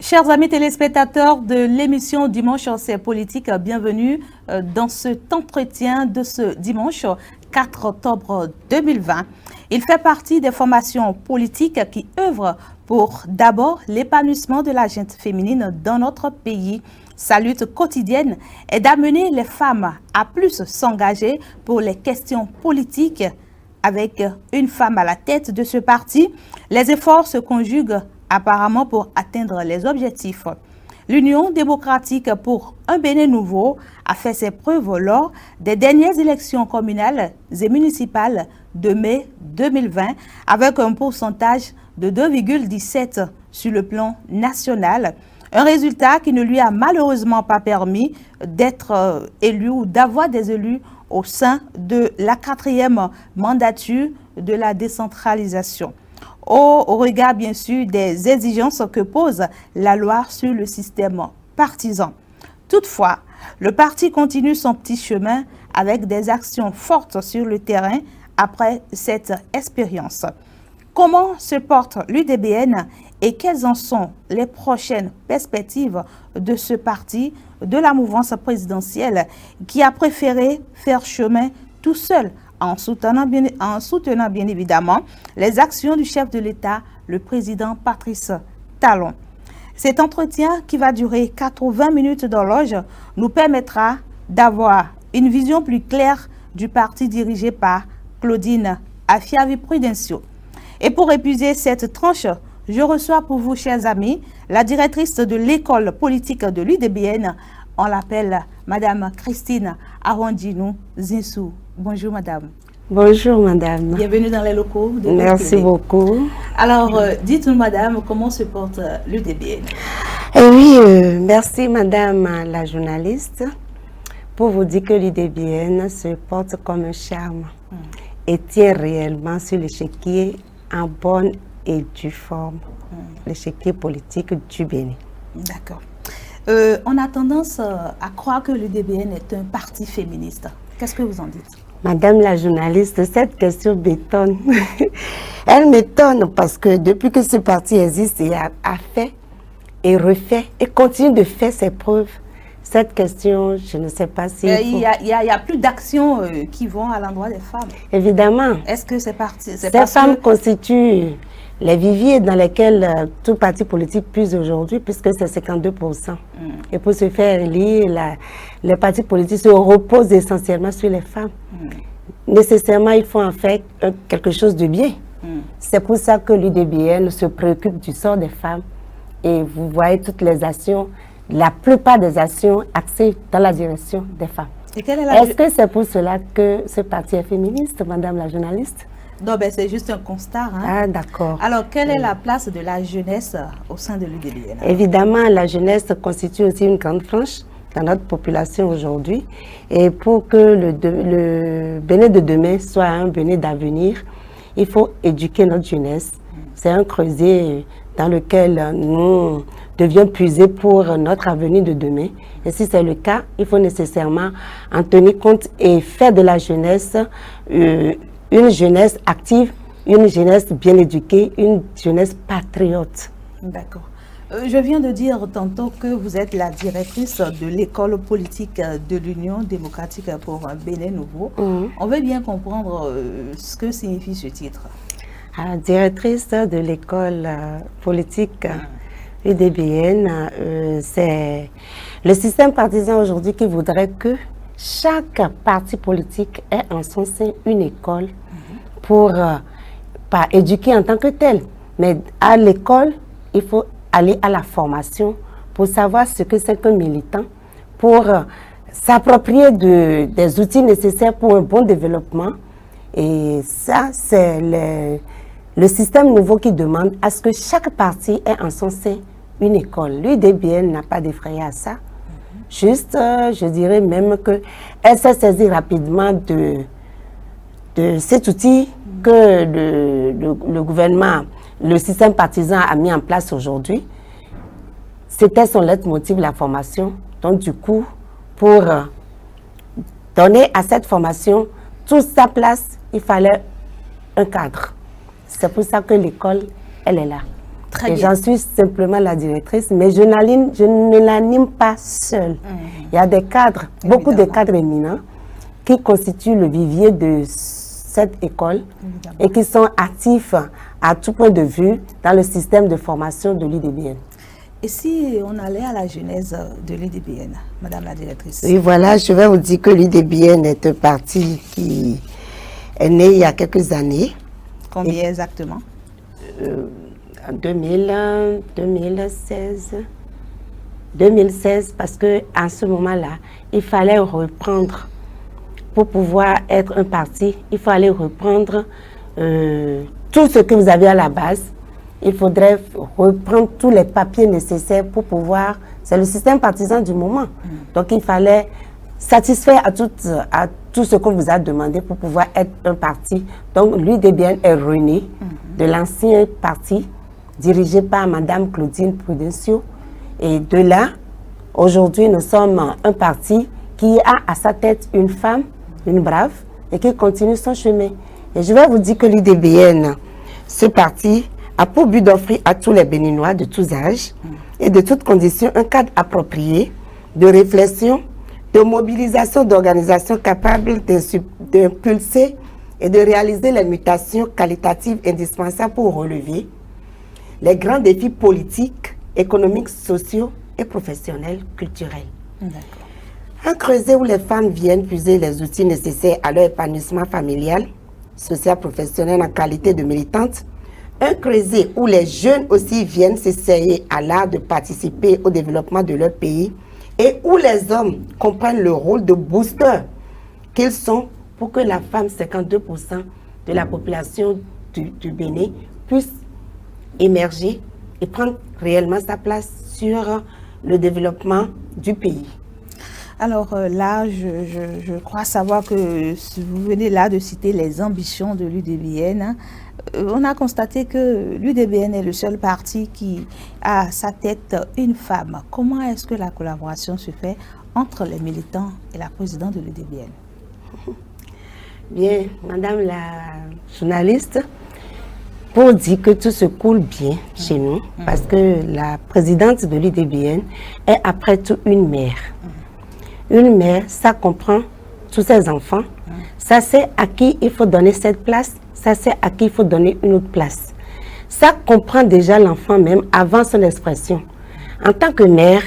Chers amis téléspectateurs de l'émission Dimanche c'est politique, bienvenue dans cet entretien de ce dimanche 4 octobre 2020. Il fait partie des formations politiques qui œuvrent pour d'abord l'épanouissement de la gente féminine dans notre pays. Sa lutte quotidienne est d'amener les femmes à plus s'engager pour les questions politiques. Avec une femme à la tête de ce parti, les efforts se conjuguent apparemment pour atteindre les objectifs. L'Union démocratique pour un Bénin nouveau a fait ses preuves lors des dernières élections communales et municipales de mai 2020 avec un pourcentage de 2,17 sur le plan national. Un résultat qui ne lui a malheureusement pas permis d'être élu ou d'avoir des élus au sein de la 4e mandature de la décentralisation. Au regard, bien sûr, des exigences que pose la loi sur le système partisan. Toutefois, le parti continue son petit chemin avec des actions fortes sur le terrain après cette expérience. Comment se porte l'UDBN et quelles en sont les prochaines perspectives de ce parti de la mouvance présidentielle qui a préféré faire chemin tout seul en soutenant bien évidemment les actions du chef de l'État, le président Patrice Talon. Cet entretien qui va durer 80 minutes d'horloge nous permettra d'avoir une vision plus claire du parti dirigé par Claudine Afiavi-Prudencio. Et pour épuiser cette tranche, je reçois pour vous, chers amis, la directrice de l'école politique de l'UDBN. On l'appelle Madame Christine Arwandinou Zinsou. Bonjour, Madame. Bonjour, Madame. Bienvenue dans les locaux de Merci beaucoup. Alors, dites-nous, Madame, comment se porte l'UDBN? Oui, merci, Madame la journaliste, pour vous dire que l'UDBN se porte comme un charme et tient réellement sur l'échiquier en bonne et due forme, l'échiquier politique du Bénin. D'accord. On a tendance à croire que l'UDBN est un parti féministe. Qu'est-ce que vous en dites? Madame la journaliste, cette question m'étonne. Elle m'étonne parce que depuis que ce parti existe et a fait et refait et continue de faire ses preuves, cette question, je ne sais pas si... Il y a plus d'actions qui vont à l'endroit des femmes. Évidemment. Est-ce que c'est parti? Ces femmes constituent les viviers dans lesquels tout parti politique puise aujourd'hui, puisque c'est 52%. Et pour se faire élire, les partis politiques se reposent essentiellement sur les femmes. Nécessairement, il faut en faire quelque chose de bien. C'est pour ça que l'UDBN se préoccupe du sort des femmes. Et vous voyez toutes les actions, la plupart des actions axées dans la direction des femmes. Est-ce que c'est pour cela que ce parti est féministe, Madame la journaliste? Non, ben c'est juste un constat. Hein? Ah, d'accord. Alors, quelle est la place de la jeunesse au sein de l'UDBN? Évidemment, la jeunesse constitue aussi une grande frange dans notre population aujourd'hui. Et pour que le Bénin de demain soit un Bénin d'avenir, il faut éduquer notre jeunesse. C'est un creuset dans lequel nous devions puiser pour notre avenir de demain. Et si c'est le cas, il faut nécessairement en tenir compte et faire de la jeunesse une jeunesse active, une jeunesse bien éduquée, une jeunesse patriote. D'accord. Je viens de dire tantôt que vous êtes la directrice de l'école politique de l'Union démocratique pour un Bénin nouveau. On veut bien comprendre ce que signifie ce titre. Directrice de l'école politique UDBN, c'est le système partisan aujourd'hui qui voudrait que chaque parti politique ait en son sein une école pour, pas éduquer en tant que tel, mais à l'école, il faut aller à la formation pour savoir ce que c'est qu'un militant, pour s'approprier des outils nécessaires pour un bon développement. Et ça, c'est le système nouveau qui demande à ce que chaque parti ait en son sein une école. L'UDBN n'a pas d'effrayé à ça. Juste, je dirais même qu'elle s'est saisie rapidement de cet outil que le gouvernement, le système partisan a mis en place aujourd'hui. C'était son leitmotiv, la formation. Donc du coup, pour donner à cette formation toute sa place, il fallait un cadre. C'est pour ça que l'école, elle est là. Très Et bien. j'en suis simplement la directrice, mais je ne l'anime pas seule. Il y a des cadres, beaucoup de Évidemment. cadres éminents qui constituent le vivier de cette école et qui sont actifs à tout point de vue dans le système de formation de l'UDBN. Et si on allait à la genèse de l'UDBN, Madame la directrice? Oui, voilà, je vais vous dire que l'UDBN est un parti qui est né il y a quelques années, Combien exactement? en 2016, parce que à ce moment-là, il fallait reprendre, pour pouvoir être un parti, il fallait reprendre tout ce que vous avez à la base. Il faudrait reprendre tous les papiers nécessaires pour pouvoir... C'est le système partisan du moment. Donc, il fallait satisfaire à tout ce qu'on vous a demandé pour pouvoir être un parti. Donc, l'UDBN est rené de l'ancien parti dirigé par Madame Claudine Prudencio. Et de là, aujourd'hui, nous sommes un parti qui a à sa tête une femme, une brave, et qui continue son chemin. Et je vais vous dire que l'UDBN, ce parti, a pour but d'offrir à tous les Béninois de tous âges et de toutes conditions un cadre approprié de réflexion, de mobilisation d'organisations capables d'impulser et de réaliser les mutations qualitatives indispensables pour relever les grands défis politiques, économiques, sociaux et professionnels, culturels. D'accord. Un creuset où les femmes viennent puiser les outils nécessaires à leur épanouissement familial, social, professionnel en qualité de militantes. Un creuset où les jeunes aussi viennent s'essayer à l'art de participer au développement de leur pays et où les hommes comprennent le rôle de booster qu'ils sont pour que la femme, 52% de la population du Bénin, puisse émerger et prendre réellement sa place sur le développement du pays. Alors là, je crois savoir que vous venez là de citer les ambitions de l'UDBN. On a constaté que l'UDBN est le seul parti qui a à sa tête une femme. Comment est-ce que la collaboration se fait entre les militants et la présidente de l'UDBN? Bien, Madame la journaliste, pour dire que tout se coule bien chez nous, parce que la présidente de l'UDBN est après tout une mère. Une mère, ça comprend tous ses enfants. Ça, c'est à qui il faut donner cette place. Ça, c'est à qui il faut donner une autre place. Ça comprend déjà l'enfant même avant son expression. En tant que mère,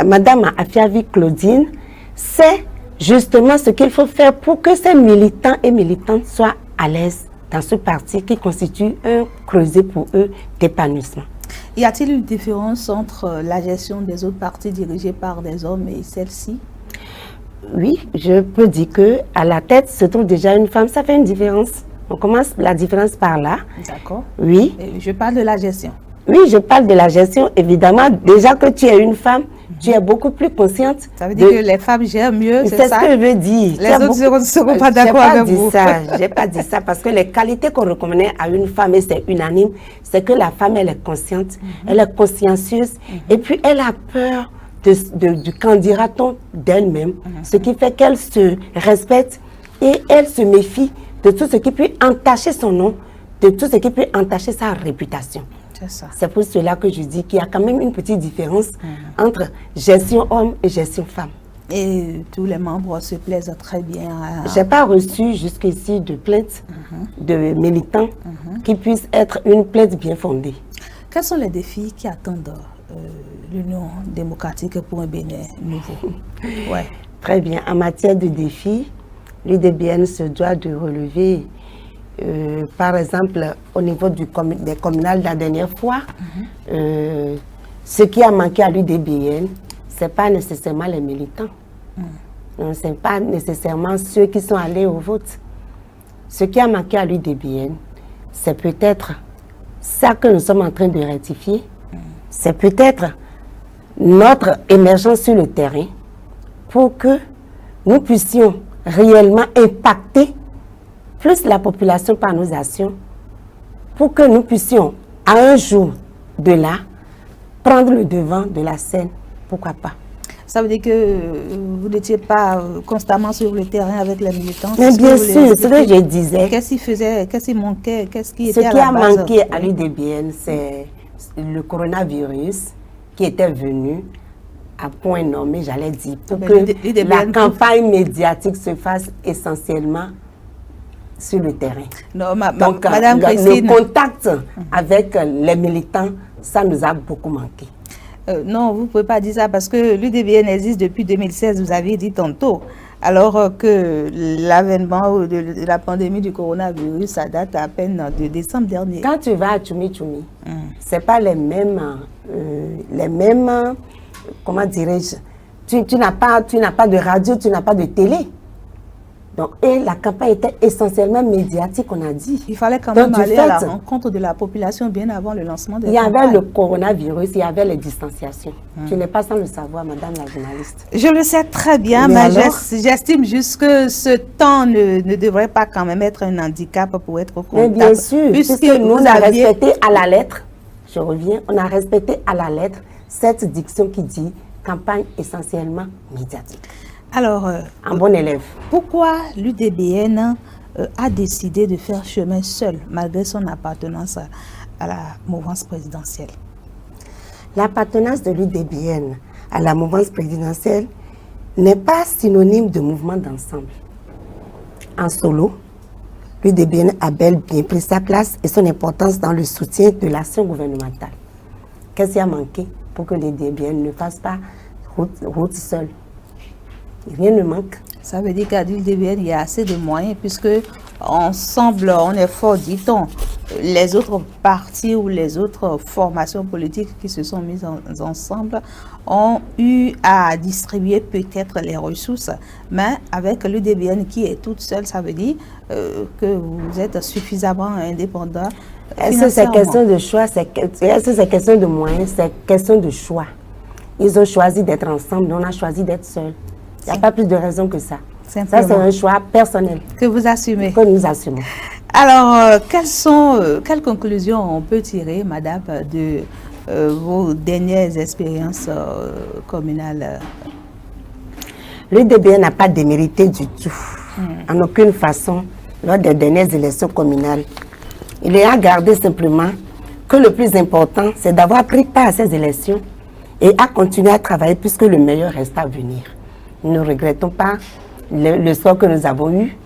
Madame Afiavi Claudine, c'est justement ce qu'il faut faire pour que ces militants et militantes soient à l'aise dans ce parti qui constitue un creuset pour eux d'épanouissement. Y a-t-il une différence entre la gestion des autres partis dirigés par des hommes et celle-ci? Oui, je peux dire que à la tête se trouve déjà une femme, ça fait une différence. On commence la différence par là. D'accord. Oui. Et je parle de la gestion. Oui, je parle de la gestion. Évidemment, déjà que tu es une femme, tu es beaucoup plus consciente. Ça veut dire que les femmes gèrent mieux, c'est ça? C'est ce que je veux dire. Les autres ne seront pas d'accord avec vous. Je n'ai pas dit ça parce que les qualités qu'on reconnaît à une femme, et c'est unanime, c'est que la femme, elle est consciente, elle est consciencieuse, et puis elle a peur du qu'en dira-t-on d'elle-même, ce qui fait qu'elle se respecte et elle se méfie de tout ce qui peut entacher son nom, de tout ce qui peut entacher sa réputation. C'est pour cela que je dis qu'il y a quand même une petite différence entre gestion homme et gestion femme. Et tous les membres se plaisent très bien. Je n'ai pas reçu jusqu'ici de plainte de militants qui puissent être une plainte bien fondée. Quels sont les défis qui attendent l'Union démocratique pour un Bénin nouveau? Ouais. Très bien. En matière de défis, l'UDBN se doit de relever, par exemple, au niveau des communales la dernière fois, ce qui a manqué à l'UDBN, ce n'est pas nécessairement les militants. Ce n'est pas nécessairement ceux qui sont allés au vote. Ce qui a manqué à l'UDBN, c'est peut-être ça que nous sommes en train de rectifier. C'est peut-être notre émergence sur le terrain pour que nous puissions réellement impacter plus la population par nos actions, pour que nous puissions, à un jour de là, prendre le devant de la scène. Pourquoi pas? Ça veut dire que vous n'étiez pas constamment sur le terrain avec les militants. Mais bien sûr, ce que je disais. Qu'est-ce qui faisait, qu'est-ce qui manquait, qu'est-ce qui était Ce à qui la a base? manqué à l'UDBN, c'est le coronavirus qui était venu à point nommé, j'allais dire, pour que la campagne médiatique se fasse essentiellement sur le terrain. Non, donc, Madame Christine, le contact avec les militants, ça nous a beaucoup manqué. Non, vous ne pouvez pas dire ça parce que l'UDBN existe depuis 2016, vous avez dit tantôt. Alors que l'avènement de la pandémie du coronavirus, ça date à peine de décembre dernier. Quand tu vas à Tchoumi Tchoumi, ce n'est pas les mêmes, comment dirais-je, tu n'as pas de radio, tu n'as pas de télé. Donc, et la campagne était essentiellement médiatique, on a dit. Il fallait quand même aller à la rencontre de la population bien avant le lancement de la campagne. Il y avait le coronavirus, il y avait les distanciations. Tu n'es pas sans le savoir, madame la journaliste. Je le sais très bien, mais j'estime juste que ce temps ne devrait pas quand même être un handicap pour être au contact. Mais bien sûr, puisque nous, on a respecté à la lettre, je reviens, on a respecté à la lettre cette diction qui dit campagne essentiellement médiatique. Alors, un bon élève. Pourquoi l'UDBN a décidé de faire chemin seul, malgré son appartenance à la mouvance présidentielle? L'appartenance de l'UDBN à la mouvance présidentielle n'est pas synonyme de mouvement d'ensemble. En solo, l'UDBN a bel bien pris sa place et son importance dans le soutien de l'action gouvernementale. Qu'est-ce qui a manqué pour que l'UDBN ne fasse pas route seule? Rien ne manque. Ça veut dire qu'à l'UDBN, il y a assez de moyens, puisque ensemble, on est fort, dit-on. Les autres partis ou les autres formations politiques qui se sont mises ensemble ont eu à distribuer peut-être les ressources. Mais avec l'UDBN qui est toute seule, ça veut dire que vous êtes suffisamment indépendant. Est-ce que c'est question de choix? Est-ce que c'est question de moyens? C'est question de choix. Ils ont choisi d'être ensemble, nous on a choisi d'être seuls. Il n'y a pas plus de raison que ça. Simplement. Ça, c'est un choix personnel. Que vous assumez. Que nous assumons. Alors, quelles conclusions on peut tirer, madame, de vos dernières expériences communales? L'UDBN n'a pas démérité du tout, en aucune façon, lors des dernières élections communales. Il est à garder simplement que le plus important, c'est d'avoir pris part à ces élections et à continuer à travailler puisque le meilleur reste à venir. Nous ne regrettons pas le sort que nous avons eu.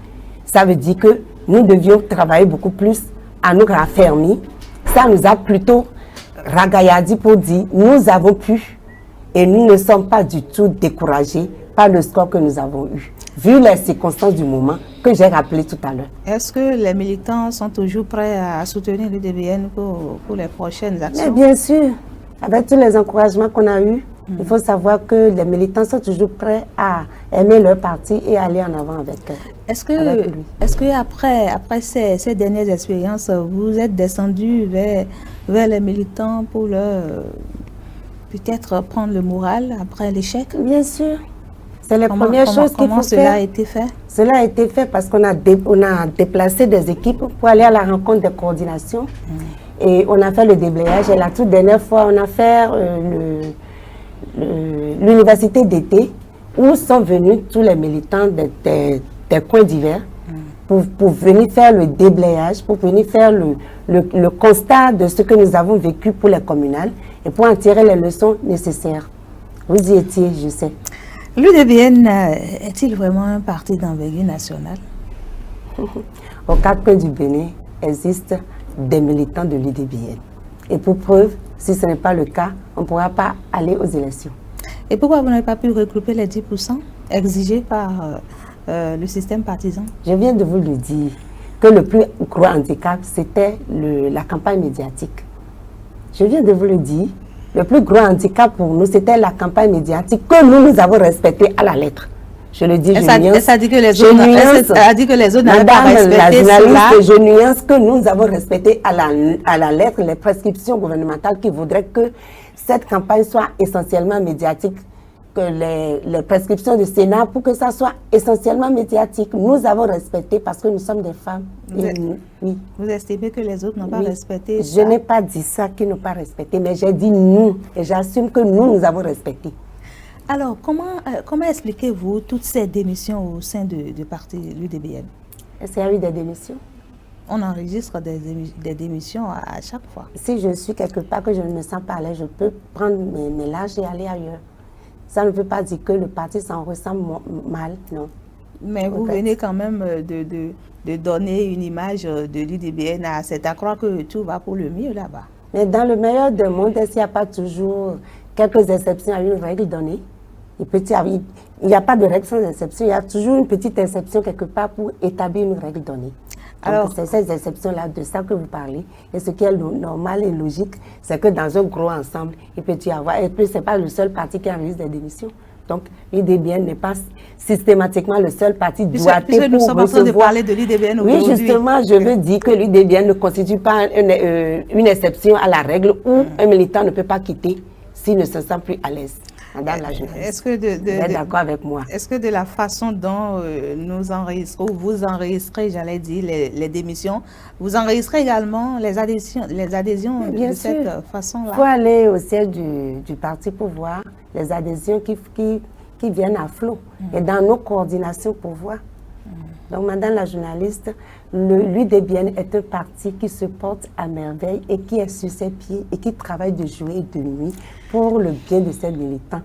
Ça veut dire que nous devions travailler beaucoup plus à nous raffermir. Ça nous a plutôt ragaillardi pour dire nous avons pu et nous ne sommes pas du tout découragés par le score que nous avons eu, vu les circonstances du moment que j'ai rappelé tout à l'heure. Est-ce que les militants sont toujours prêts à soutenir l'UDBN pour les prochaines actions? Mais bien sûr, avec tous les encouragements qu'on a eus, il faut savoir que les militants sont toujours prêts à aimer leur parti et aller en avant avec eux. Est-ce que après ces dernières expériences, vous êtes descendu vers les militants pour leur peut-être prendre le moral après l'échec? Bien sûr. C'est les premières choses qu'il faut faire. Comment cela a été fait? Cela a été fait parce qu'on a déplacé des équipes pour aller à la rencontre des coordinations. Et on a fait le déblayage. Et la toute dernière fois, on a fait l'université d'été où sont venus tous les militants des coins divers pour venir faire le déblayage, pour venir faire le constat de ce que nous avons vécu pour les communales et pour en tirer les leçons nécessaires. Vous y étiez, je sais. L'UDBN est-il vraiment un parti d'envergure nationale? Aux quatre coins du Bénin existent des militants de l'UDBN. Et pour preuve, si ce n'est pas le cas, on ne pourra pas aller aux élections. Et pourquoi vous n'avez pas pu regrouper les 10% exigés par le système partisan? Je viens de vous le dire, que le plus gros handicap, c'était la campagne médiatique. Je viens de vous le dire, le plus gros handicap pour nous, c'était la campagne médiatique que nous avons respectée à la lettre. Je le dis, elle a dit que les autres n'avaient pas respecté cela. Je nuance que nous avons respecté à la lettre les prescriptions gouvernementales qui voudraient que cette campagne soit essentiellement médiatique, que les prescriptions du Sénat pour que ça soit essentiellement médiatique. Nous avons respecté parce que nous sommes des femmes. Vous estimez que les autres n'ont pas respecté ça? Je n'ai pas dit ça qu'ils n'ont pas respecté, mais j'ai dit nous et j'assume que nous avons respecté. Alors, comment expliquez-vous toutes ces démissions au sein du parti l'UDBN? Est-ce qu'il y a eu des démissions? On enregistre des démissions à chaque fois. Si je suis quelque part que je ne me sens pas à l'aise, je peux prendre mes lâches et aller ailleurs. Ça ne veut pas dire que le parti s'en ressent mal, non. Mais vous venez quand même de donner une image de l'UDBN. C'est à croire que tout va pour le mieux là-bas. Mais dans le meilleur des mondes, est-ce qu'il n'y a pas toujours quelques exceptions à une règle donnée? Il n'y a pas de règle sans exception. Il y a toujours une petite exception quelque part pour établir une règle donnée. Alors, c'est ces exceptions-là, de ça que vous parlez. Et ce qui est normal et logique, c'est que dans un gros ensemble, il peut y avoir... Et puis, ce n'est pas le seul parti qui enregistre des démissions. Donc, l'UDBN n'est pas systématiquement le seul parti doigté pour nous sommes en train de parler de l'UDBN aujourd'hui. Oui, justement, je veux dire que l'UDBN ne constitue pas une exception à la règle où un militant ne peut pas quitter s'il ne se sent plus à l'aise. Madame la journaliste, est-ce que vous êtes d'accord avec moi? Est-ce que de la façon dont nous enregistrons, vous enregistrez, j'allais dire, les démissions, vous enregistrez également les adhésions de cette façon-là? Il faut aller au siège du parti pour voir les adhésions qui viennent à flot et dans nos coordinations pour voir. Donc, madame la journaliste, l'UDBN est un parti qui se porte à merveille et qui est sur ses pieds et qui travaille de jour et de nuit pour le bien de ses militants.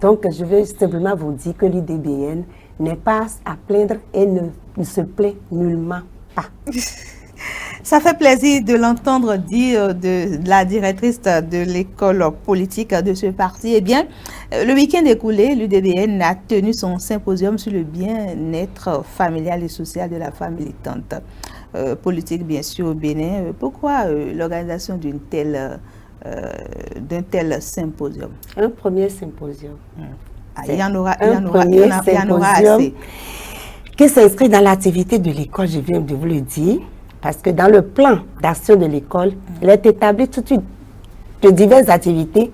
Donc, je veux simplement vous dire que l'UDBN n'est pas à plaindre et ne se plaint nullement pas. Ça fait plaisir de l'entendre dire de la directrice de l'école politique de ce parti. Eh bien, le week-end écoulé, l'UDBN a tenu son symposium sur le bien-être familial et social de la femme militante politique, bien sûr, au Bénin. Pourquoi l'organisation d'un tel symposium? Un premier symposium. Il y en aura assez. Qui s'inscrit dans l'activité de l'école, je viens de vous le dire. Parce que dans le plan d'action de l'école, il est établi de diverses activités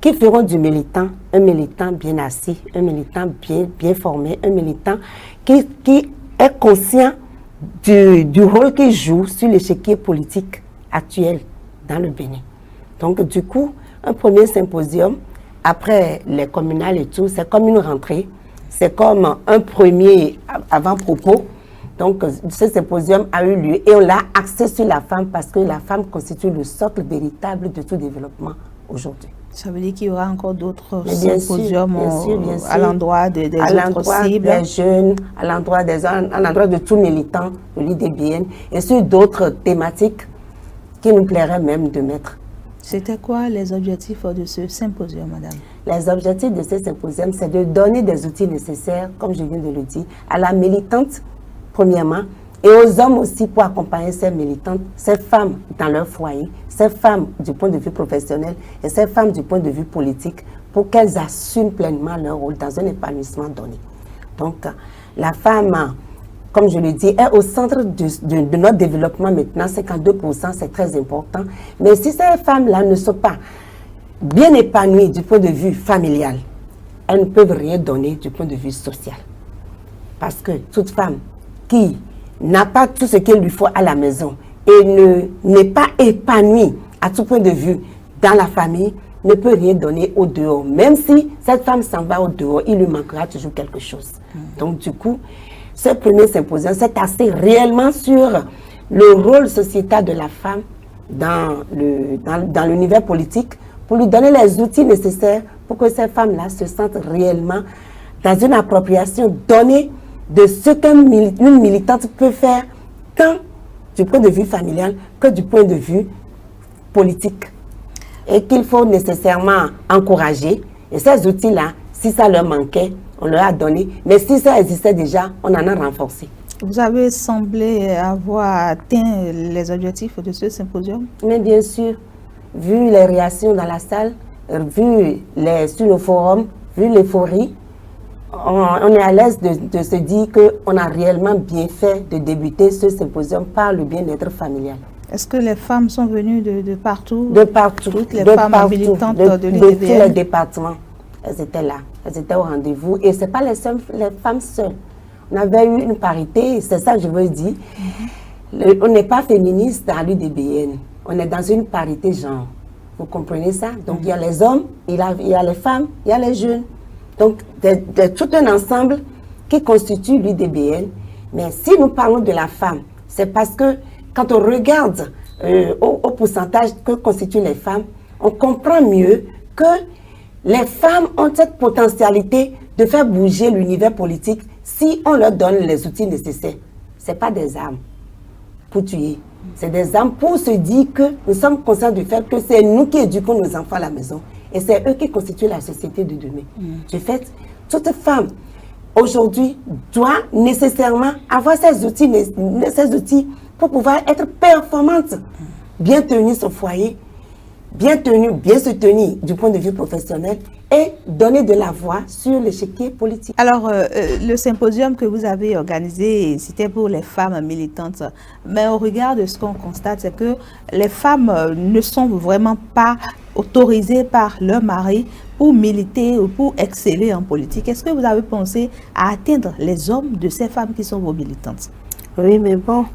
qui feront du militant un militant bien assis, un militant bien formé, un militant qui est conscient du rôle qu'il joue sur l'échiquier politique actuel dans le Bénin. Donc, du coup, un premier symposium, après les communales et tout, c'est comme une rentrée, c'est comme un premier avant-propos. Donc, ce symposium a eu lieu et on l'a axé sur la femme parce que la femme constitue le socle véritable de tout développement aujourd'hui. Ça veut dire qu'il y aura encore d'autres symposiums à l'endroit des autres cibles, des jeunes, à l'endroit de tout militant de l'UDBN et sur d'autres thématiques qui nous plairait même de mettre. C'était quoi les objectifs de ce symposium, madame? Les objectifs de ce symposium, c'est de donner des outils nécessaires, comme je viens de le dire, à la militante, premièrement, et aux hommes aussi pour accompagner ces militantes, ces femmes dans leur foyer, ces femmes du point de vue professionnel et ces femmes du point de vue politique pour qu'elles assument pleinement leur rôle dans un épanouissement donné. Donc, la femme, comme je le dis, est au centre de notre développement maintenant, 52%, c'est très important. Mais si ces femmes-là ne sont pas bien épanouies du point de vue familial, elles ne peuvent rien donner du point de vue social. Parce que toute femme qui n'a pas tout ce qu'il lui faut à la maison et n'est pas épanouie à tout point de vue dans la famille, ne peut rien donner au dehors. Même si cette femme s'en va au dehors, il lui manquera toujours quelque chose. Donc du coup, ce premier symposium s'est axé réellement sur le rôle sociétal de la femme dans l'univers politique pour lui donner les outils nécessaires pour que ces femmes-là se sentent réellement dans une appropriation donnée de ce qu'une militante peut faire tant du point de vue familial que du point de vue politique. Et qu'il faut nécessairement encourager. Et ces outils-là, si ça leur manquait, on leur a donné. Mais si ça existait déjà, on en a renforcé. Vous avez semblé avoir atteint les objectifs de ce symposium? Mais bien sûr. Vu les réactions dans la salle, vu sur le forum, vu l'euphorie, on est à l'aise de se dire qu'on a réellement bien fait de débuter ce symposium par le bien-être familial. Est-ce que les femmes sont venues de partout? De partout. Toutes les femmes militantes de l'UDBN? De tous les départements. Elles étaient là. Elles étaient au rendez-vous. Et ce n'est pas les femmes seules. On avait eu une parité, c'est ça que je veux dire. On n'est pas féministe dans l'UDBN. On est dans une parité genre. Vous comprenez ça? Donc il y a les hommes, il y a les femmes, il y a les jeunes. Donc, de tout un ensemble qui constitue l'UDBN. Mais si nous parlons de la femme, c'est parce que quand on regarde au pourcentage que constituent les femmes, on comprend mieux que les femmes ont cette potentialité de faire bouger l'univers politique si on leur donne les outils nécessaires. Ce n'est pas des armes pour tuer, c'est des armes pour se dire que nous sommes conscients du fait que c'est nous qui éduquons nos enfants à la maison et c'est eux qui constituent la société de demain. Du fait, toute femme aujourd'hui doit nécessairement avoir ces outils pour pouvoir être performante, bien tenir son foyer, bien se tenir du point de vue professionnel et donner de la voix sur l'échiquier politique. Alors, le symposium que vous avez organisé, c'était pour les femmes militantes. Mais au regard de ce qu'on constate, c'est que les femmes ne sont vraiment pas autorisées par leur mari pour militer ou pour exceller en politique. Est-ce que vous avez pensé à atteindre les hommes de ces femmes qui sont vos militantes? Oui, mais bon,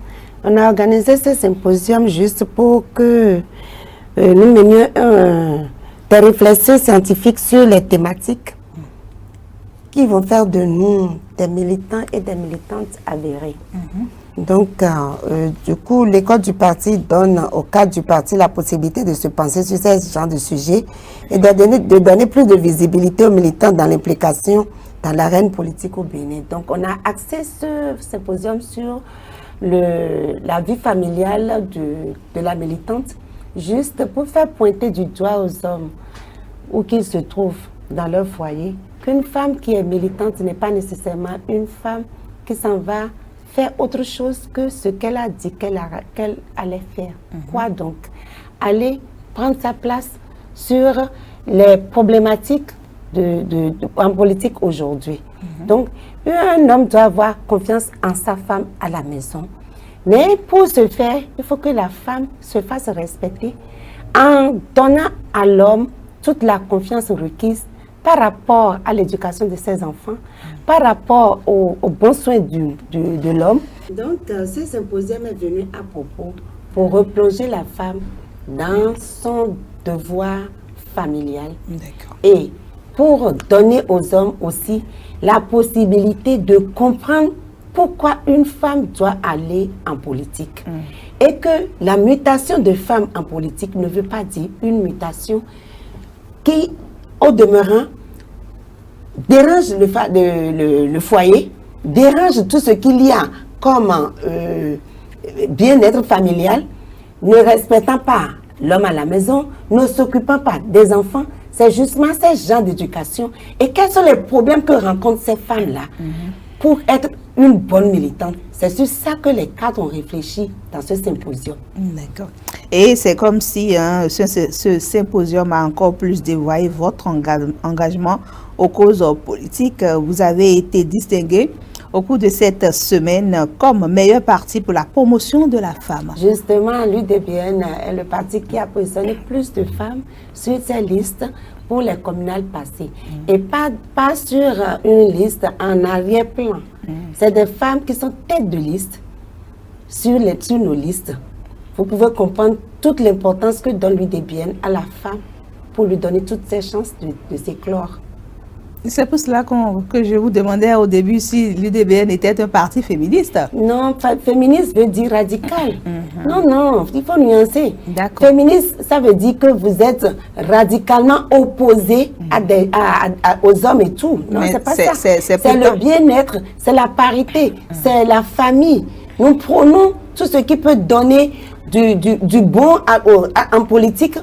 on a organisé ce symposium juste pour que nous menions des réflexions scientifiques sur les thématiques qui vont faire de nous des militants et des militantes avérés. Donc, du coup, l'école du parti donne au cadre du parti la possibilité de se penser sur ce genre de sujet et de donner plus de visibilité aux militants dans l'implication dans l'arène politique au Bénin. Donc, on a axé ce symposium sur la vie familiale de la militante, juste pour faire pointer du doigt aux hommes où qu'ils se trouvent dans leur foyer, qu'une femme qui est militante n'est pas nécessairement une femme qui s'en va faire autre chose que ce qu'elle a dit qu'elle allait faire. Quoi donc? Aller prendre sa place sur les problématiques en politique aujourd'hui. Donc, un homme doit avoir confiance en sa femme à la maison. Mais pour ce faire, il faut que la femme se fasse respecter en donnant à l'homme toute la confiance requise par rapport à l'éducation de ses enfants, par rapport au bon soin de l'homme. Donc, ce symposium est venu à propos pour replonger la femme dans son devoir familial et pour donner aux hommes aussi la possibilité de comprendre pourquoi une femme doit aller en politique. Et que la mutation de femme en politique ne veut pas dire une mutation qui, au demeurant, dérange le foyer, dérange tout ce qu'il y a comme bien-être familial, ne respectant pas l'homme à la maison, ne s'occupant pas des enfants. C'est justement ce genre d'éducation. Et quels sont les problèmes que rencontrent ces femmes-là pour être une bonne militante? C'est sur ça que les cadres ont réfléchi dans ce symposium. D'accord. Et c'est comme si ce symposium a encore plus dévoilé votre engagement aux causes politiques. Vous avez été distingué au cours de cette semaine comme meilleur parti pour la promotion de la femme. Justement, l'UDBN est le parti qui a positionné plus de femmes sur ces listes pour les communales passées. Et pas sur une liste en arrière-plan. C'est des femmes qui sont têtes de liste sur nos listes. Vous pouvez comprendre toute l'importance que donne l'UDBN à la femme pour lui donner toutes ses chances de s'éclore. C'est pour cela que je vous demandais au début si l'UDBN était un parti féministe. Non, féministe veut dire radical. Non, il faut nuancer. Féministe, ça veut dire que vous êtes radicalement opposé aux hommes et tout. Non, c'est pas ça. C'est le bien-être, c'est la parité, c'est la famille. Nous prenons tout ce qui peut donner du bon en politique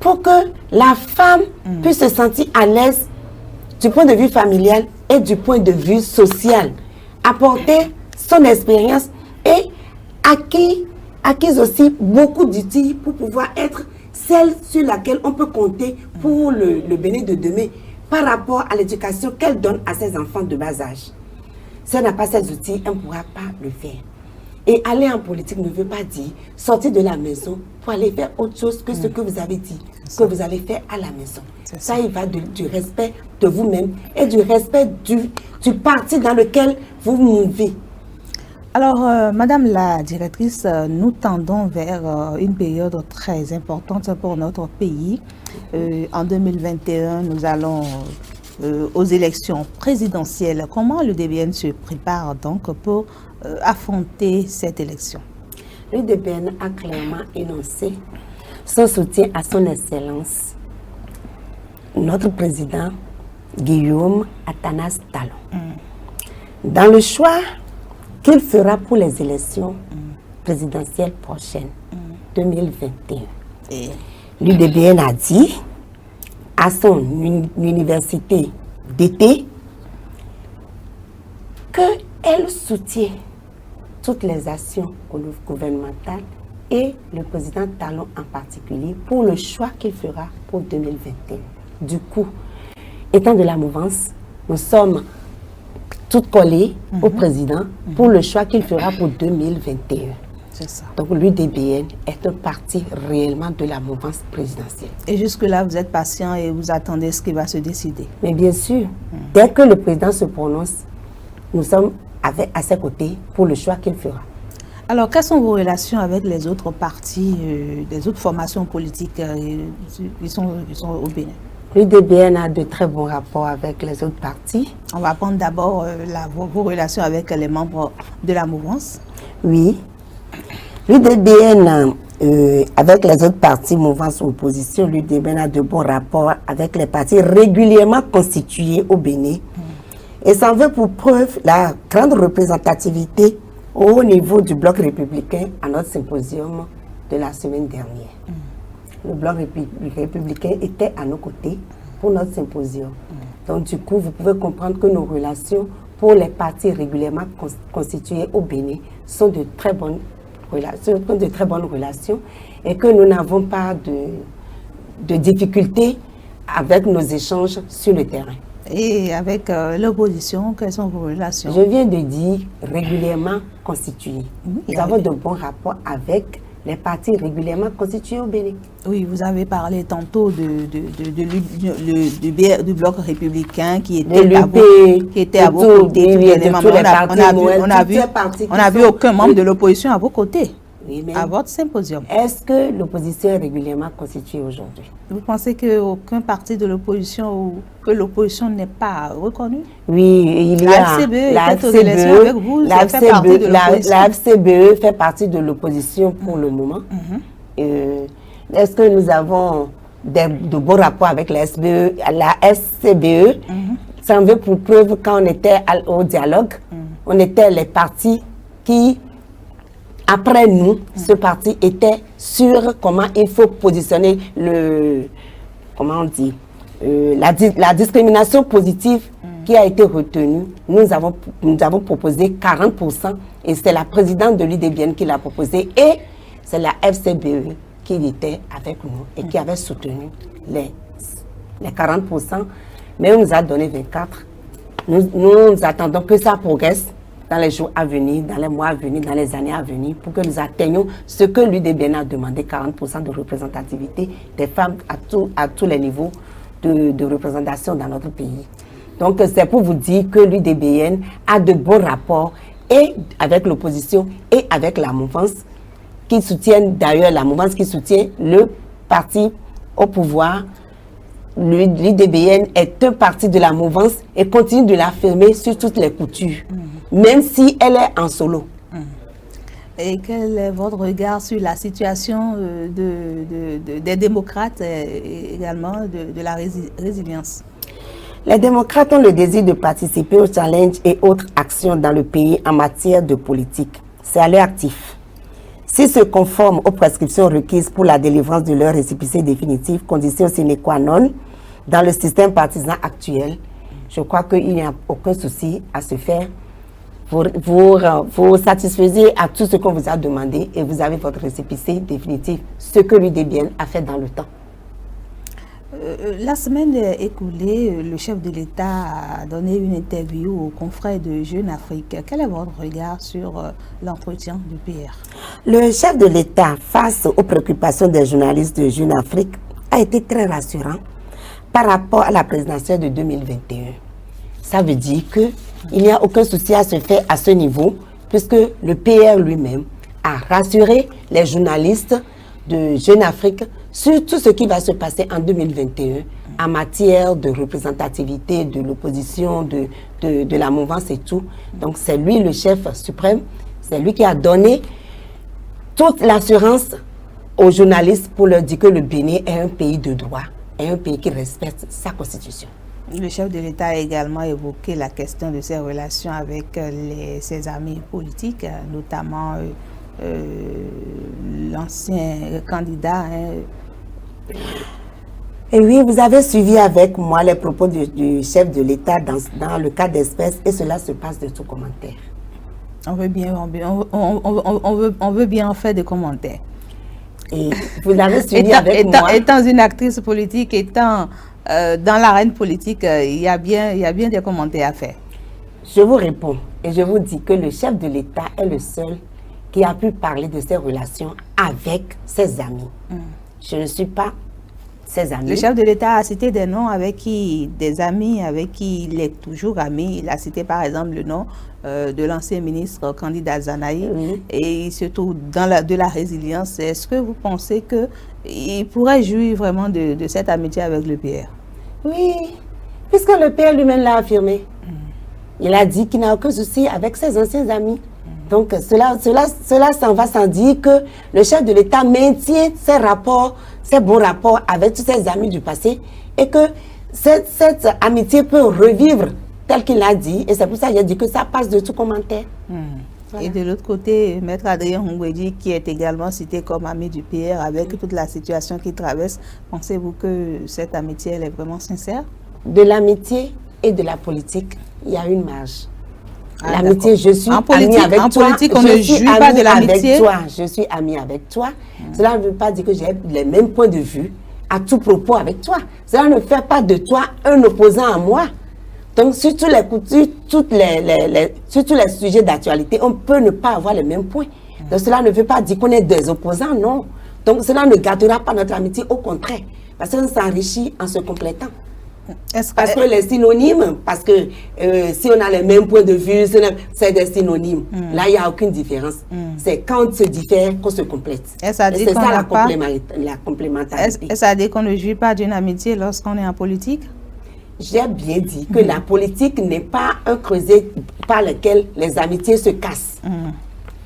pour que la femme puisse se sentir à l'aise du point de vue familial et du point de vue social, apporter son expérience et acquise aussi beaucoup d'outils pour pouvoir être celle sur laquelle on peut compter pour le Bénin de demain par rapport à l'éducation qu'elle donne à ses enfants de bas âge. Si elle n'a pas ces outils, elle ne pourra pas le faire. Et aller en politique ne veut pas dire sortir de la maison pour aller faire autre chose que ce que vous avez dit, que vous allez faire à la maison. Ça, il va du respect de vous-même et du respect du parti dans lequel vous mouvez. Alors, Madame la directrice, nous tendons vers une période très importante pour notre pays. En 2021, nous allons aux élections présidentielles. Comment l'UDBN se prépare donc pour affronter cette élection? L'UDBN a clairement énoncé son soutien à son Excellence, notre président Guillaume Athanas Talon, dans le choix qu'il fera pour les élections présidentielles prochaines, 2021. L'UDBN a dit à son université d'été qu'elle soutient toutes les actions gouvernementales et le président Talon en particulier pour le choix qu'il fera pour 2021. Du coup, étant de la mouvance, nous sommes toutes collées au président pour le choix qu'il fera pour 2021. C'est ça. Donc l'UDBN est un parti réellement de la mouvance présidentielle. Et jusque-là, vous êtes patient et vous attendez ce qui va se décider. Mais bien sûr, dès que le président se prononce, nous sommes à ses côtés pour le choix qu'il fera. Alors, quelles sont vos relations avec les autres partis, les autres formations politiques qui sont au Bénin? L'UDBN a de très bons rapports avec les autres partis. On va prendre d'abord vos relations avec les membres de la mouvance. Oui. L'UDBN, avec les autres partis mouvance ou opposition, l'UDBN a de bons rapports avec les partis régulièrement constitués au Bénin. Et ça en veut pour preuve la grande représentativité au niveau du bloc républicain à notre symposium de la semaine dernière. Le bloc républicain était à nos côtés pour notre symposium. Donc du coup, vous pouvez comprendre que nos relations pour les partis régulièrement constitués au Bénin sont de très bonnes relations et que nous n'avons pas de difficultés avec nos échanges sur le terrain. Et avec l'opposition, quelles sont vos relations? Je viens de dire régulièrement constitués. Nous avons de bons rapports avec les partis régulièrement constitués au Bénin. Oui, vous avez parlé tantôt du bloc républicain qui était à vos côtés. On n'a vu aucun membre de l'opposition à vos côtés, à votre symposium. Est-ce que l'opposition est régulièrement constituée aujourd'hui? Vous pensez qu'aucun parti de l'opposition ou que l'opposition n'est pas reconnu? Oui, il y a la FCBE fait partie de l'opposition pour le moment. Est-ce que nous avons de bons rapports avec la FCBE? Ça en veut pour preuve quand on était au dialogue, on était les partis qui, après nous, ce parti était sur comment il faut positionner la discrimination positive qui a été retenue. Nous avons proposé 40% et c'est la présidente de l'UDBN qui l'a proposé et c'est la FCBE qui était avec nous et qui avait soutenu les 40%, mais on nous a donné 24%. Nous attendons que ça progresse dans les jours à venir, dans les mois à venir, dans les années à venir, pour que nous atteignions ce que l'UDBN a demandé, 40% de représentativité des femmes à tous les niveaux de représentation dans notre pays. Donc c'est pour vous dire que l'UDBN a de bons rapports et avec l'opposition et avec la mouvance qui soutiennent d'ailleurs la mouvance qui soutient le parti au pouvoir. L'UDBN est un parti de la mouvance et continue de l'affirmer sur toutes les coutures, même si elle est en solo. Et quel est votre regard sur la situation des démocrates et également de la résilience? Les démocrates ont le désir de participer aux challenges et autres actions dans le pays en matière de politique. C'est à leur actif. S'ils se conforment aux prescriptions requises pour la délivrance de leur récépissé définitif, condition sine qua non, dans le système partisan actuel, je crois qu'il n'y a aucun souci à se faire. Vous satisfaisez à tout ce qu'on vous a demandé et vous avez votre récépissé définitif, ce que l'UDBN a fait dans le temps. La semaine écoulée, le chef de l'État a donné une interview aux confrères de Jeune Afrique. Quel est votre regard sur l'entretien du PR? Le chef de l'État, face aux préoccupations des journalistes de Jeune Afrique, a été très rassurant par rapport à la présidentielle de 2021. Ça veut dire qu'il n'y a aucun souci à se faire à ce niveau, puisque le PR lui-même a rassuré les journalistes de Jeune Afrique sur tout ce qui va se passer en 2021 en matière de représentativité de l'opposition, de la mouvance et tout. Donc c'est lui le chef suprême, c'est lui qui a donné toute l'assurance aux journalistes pour leur dire que le Bénin est un pays de droit, est un pays qui respecte sa constitution. Le chef de l'État a également évoqué la question de ses relations avec ses amis politiques, notamment l'ancien candidat. Et oui, vous avez suivi avec moi les propos du chef de l'État dans le cas d'espèce et cela se passe de tout commentaire. On veut bien en faire des commentaires. Et vous avez suivi avec moi. Étant une actrice politique, étant dans l'arène politique, il y a bien des commentaires à faire. Je vous réponds et je vous dis que le chef de l'État est le seul qui a pu parler de ses relations avec ses amis. Je ne suis pas ses amis. Le chef de l'État a cité des noms des amis avec qui il est toujours ami. Il a cité par exemple le nom de l'ancien ministre candidat Zanaï et surtout de la résilience. Est-ce que vous pensez qu'il pourrait jouir vraiment de cette amitié avec le PR? Oui, puisque le PR lui-même l'a affirmé. Il a dit qu'il n'a aucun souci avec ses anciens amis. Donc cela s'en va sans dire que le chef de l'État maintient ses bons rapports avec tous ses amis du passé et que cette amitié peut revivre tel qu'il a dit. Et c'est pour ça qu'il a dit que ça passe de tout commentaire. Voilà. Et de l'autre côté, Maître Adrien Hongwedi, qui est également cité comme ami du PR avec toute la situation qu'il traverse, pensez-vous que cette amitié elle est vraiment sincère? De l'amitié et de la politique, il y a une marge. L'amitié, je suis amie avec toi. En politique, on ne jouit pas de l'amitié. Je suis amie avec toi. Cela ne veut pas dire que j'ai les mêmes points de vue à tout propos avec toi. Cela ne fait pas de toi un opposant à moi. Donc, sur tous les sujets d'actualité, on peut ne pas avoir les mêmes points. Donc, cela ne veut pas dire qu'on est des opposants, non. Donc, cela ne gâtera pas notre amitié, au contraire. Parce qu'on s'enrichit en se complétant. Parce que les synonymes, parce que si on a les mêmes points de vue, c'est des synonymes. Là, il n'y a aucune différence. C'est quand on se diffère qu'on se complète. C'est ça la complémentarité. Est-ce à dire qu'on ne jouit pas d'une amitié lorsqu'on est en politique? J'ai bien dit que la politique n'est pas un creuset par lequel les amitiés se cassent.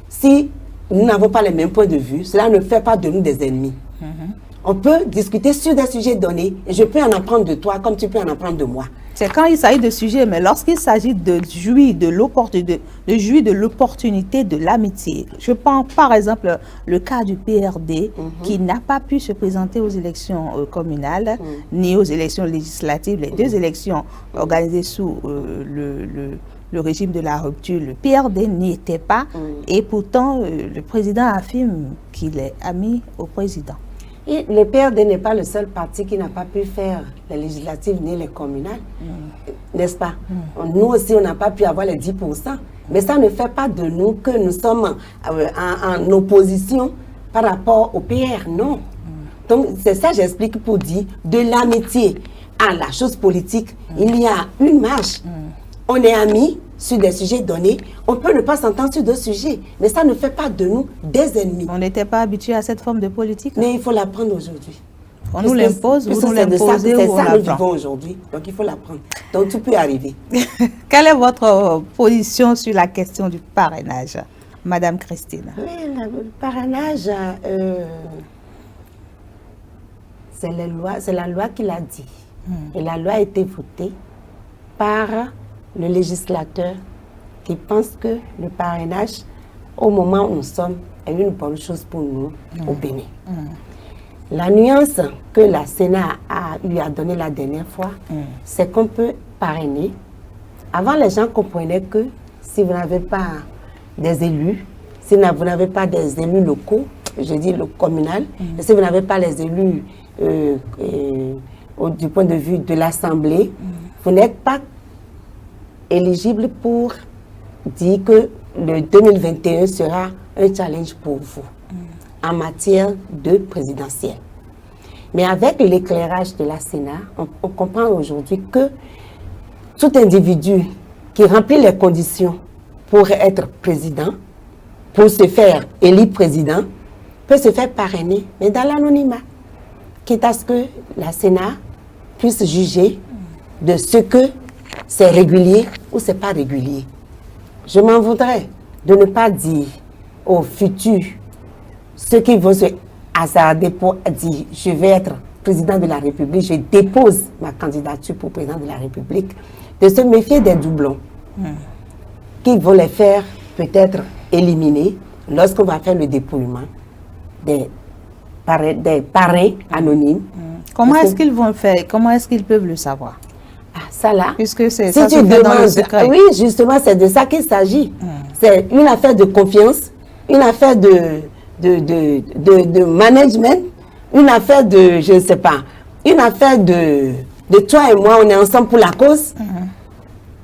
Si nous n'avons pas les mêmes points de vue, cela ne fait pas de nous des ennemis. On peut discuter sur des sujets donnés et je peux en apprendre de toi comme tu peux en apprendre de moi. C'est quand il s'agit de sujets, mais lorsqu'il s'agit de jouir de l'opportunité de l'amitié. Je prends par exemple le cas du PRD qui n'a pas pu se présenter aux élections communales ni aux élections législatives, les deux élections organisées sous le régime de la rupture. Le PRD n'y était pas et pourtant le président affirme qu'il est ami au président. Et le PRD n'est pas le seul parti qui n'a pas pu faire les législatives ni les communales, n'est-ce pas? Nous aussi, on n'a pas pu avoir les 10%. Mais ça ne fait pas de nous que nous sommes en opposition par rapport au PR, non. Donc, c'est ça que j'explique pour dire, de l'amitié à la chose politique, il y a une marge. On est amis sur des sujets donnés, on peut ne pas s'entendre sur d'autres sujets, mais ça ne fait pas de nous des ennemis. On n'était pas habitué à cette forme de politique. Mais il faut l'apprendre aujourd'hui. On nous l'impose, vous nous l'imposez ou on l'apprend. C'est ça que nous vivons aujourd'hui, donc il faut l'apprendre. Donc tout peut arriver. Quelle est votre position sur la question du parrainage, Madame Christine? Oui, le parrainage, c'est la loi qui l'a dit. Et la loi a été votée par le législateur qui pense que le parrainage, au moment où nous sommes, est une bonne chose pour nous au Bénin. La nuance que la Sénat lui a donnée la dernière fois, c'est qu'on peut parrainer. Avant, les gens comprenaient que si vous n'avez pas des élus, si vous n'avez pas des élus locaux, je dis le communal, et si vous n'avez pas les élus du point de vue de l'Assemblée, vous n'êtes pas éligible pour dire que le 2021 sera un challenge pour vous en matière de présidentielle. Mais avec l'éclairage de la Sénat, on comprend aujourd'hui que tout individu qui remplit les conditions pour être président, pour se faire élire président, peut se faire parrainer, mais dans l'anonymat. Quitte à ce que la Sénat puisse juger de ce que c'est régulier ou c'est pas régulier. Je m'en voudrais de ne pas dire aux futurs ceux qui vont se hasarder pour dire je vais être président de la République, je dépose ma candidature pour président de la République, de se méfier des doublons qui vont les faire peut-être éliminer lorsqu'on va faire le dépouillement des parrains anonymes. Comment est-ce qu'ils vont le faire? Comment est-ce qu'ils peuvent le savoir? Ah, ça là, Puisque c'est si ça tu se fait dans le demandes, secret. oui, justement, c'est de ça qu'il s'agit. C'est une affaire de confiance, une affaire de management, une affaire de, je ne sais pas, une affaire de toi et moi, on est ensemble pour la cause.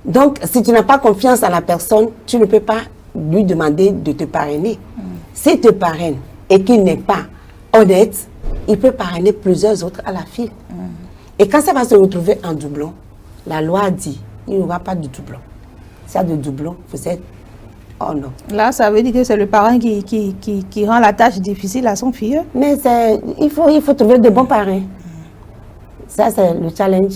Donc, si tu n'as pas confiance à la personne, tu ne peux pas lui demander de te parrainer. S'il te parraine et qu'il n'est pas honnête, il peut parrainer plusieurs autres à la file. Et quand ça va se retrouver en doublon, la loi dit, il n'y aura pas de doublon. S'il y a de doublon, vous êtes... Oh non. Là, ça veut dire que c'est le parrain qui rend la tâche difficile à son fils. Mais il faut trouver de bons parrains. Ça, c'est le challenge.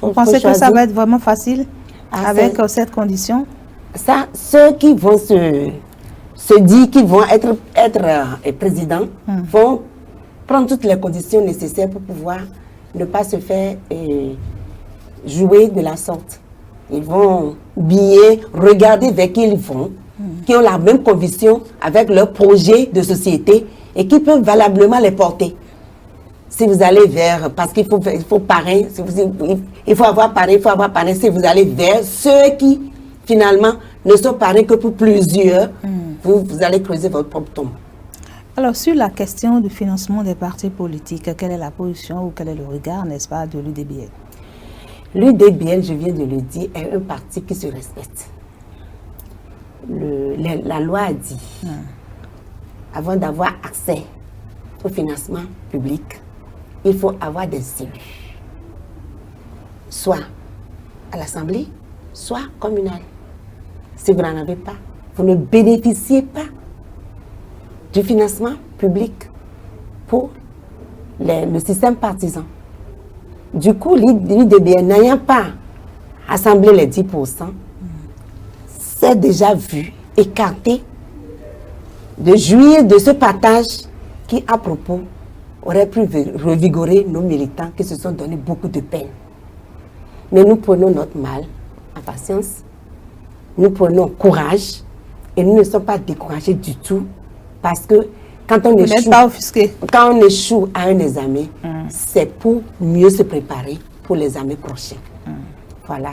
Vous pensez que ça va être vraiment facile avec cette condition? Ça, ceux qui vont se dire qu'ils vont être présidents vont prendre toutes les conditions nécessaires pour pouvoir ne pas se faire jouer de la sorte. Ils vont bien regarder vers qui ils vont, qui ont la même conviction avec leur projet de société et qui peuvent valablement les porter. Si vous allez vers, parce qu'il faut parrain, il faut avoir parrain, si vous allez vers ceux qui finalement ne sont parrains que pour plusieurs, vous allez creuser votre propre tombe. Alors, sur la question du financement des partis politiques, quelle est la position ou quel est le regard, n'est-ce pas, de l'UDBN? L'UDBN, je viens de le dire, est un parti qui se respecte. La loi a dit, avant d'avoir accès au financement public, il faut avoir des élus, soit à l'Assemblée, soit communale. Si vous n'en avez pas, vous ne bénéficiez pas du financement public pour le système partisan. Du coup, l'UDBN n'ayant pas assemblé les 10%, s'est déjà vu écarté de jouir de ce partage qui, à propos, aurait pu revigorer nos militants qui se sont donné beaucoup de peine. Mais nous prenons notre mal en patience, nous prenons courage et nous ne sommes pas découragés du tout parce que quand on échoue à un examen, c'est pour mieux se préparer pour les examens prochains. Voilà.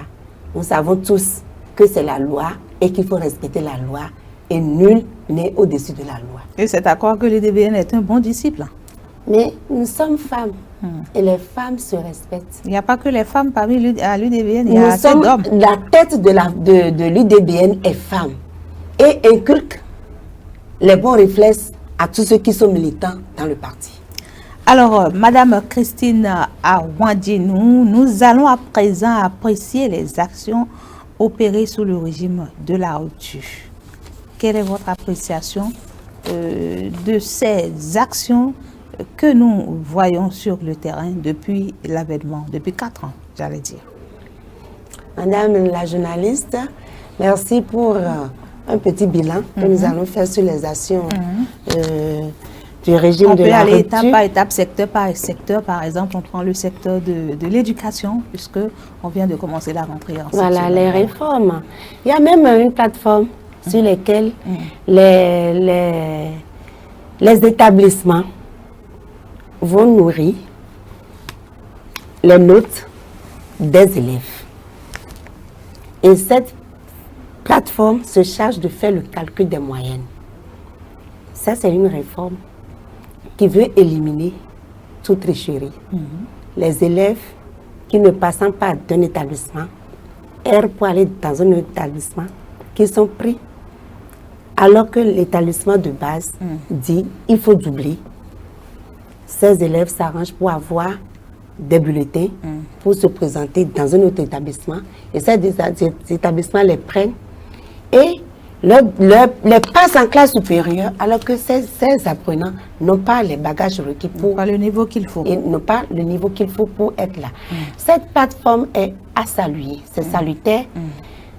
Nous savons tous que c'est la loi et qu'il faut respecter la loi et nul n'est au-dessus de la loi. Et c'est à croire que l'UDBN est un bon disciple. Mais nous sommes femmes et les femmes se respectent. Il n'y a pas que les femmes parmi l'UDBN, il y a assez d'hommes. La tête de l'UDBN est femme et inculque les bons réflexes à tous ceux qui sont militants dans le parti. Alors, Madame Christine Awandjinou, nous allons à présent apprécier les actions opérées sous le régime de la rupture. Quelle est votre appréciation de ces actions que nous voyons sur le terrain depuis l'avènement, depuis 4 ans, j'allais dire? Madame la journaliste, merci pour un petit bilan que nous allons faire sur les actions du régime de la rupture. On peut aller étape par étape, secteur par secteur. Par exemple, on prend le secteur de l'éducation, puisqu'on vient de commencer la rentrée en Voilà, les réformes. Il y a même une plateforme sur laquelle les établissements vont nourrir les notes des élèves. Et cette plateforme se charge de faire le calcul des moyennes. Ça, c'est une réforme qui veut éliminer toute tricherie. Les élèves qui ne passant pas d'un établissement errent pour aller dans un autre établissement, qui sont pris alors que l'établissement de base dit il faut doubler. Ces élèves s'arrangent pour avoir des bulletins pour se présenter dans un autre établissement et ces établissements les prennent et les passent en classe supérieure, alors que ces apprenants n'ont pas les bagages requis pour... Pas le niveau qu'il faut. Ils n'ont pas le niveau qu'il faut pour être là. Cette plateforme est à saluer, c'est salutaire.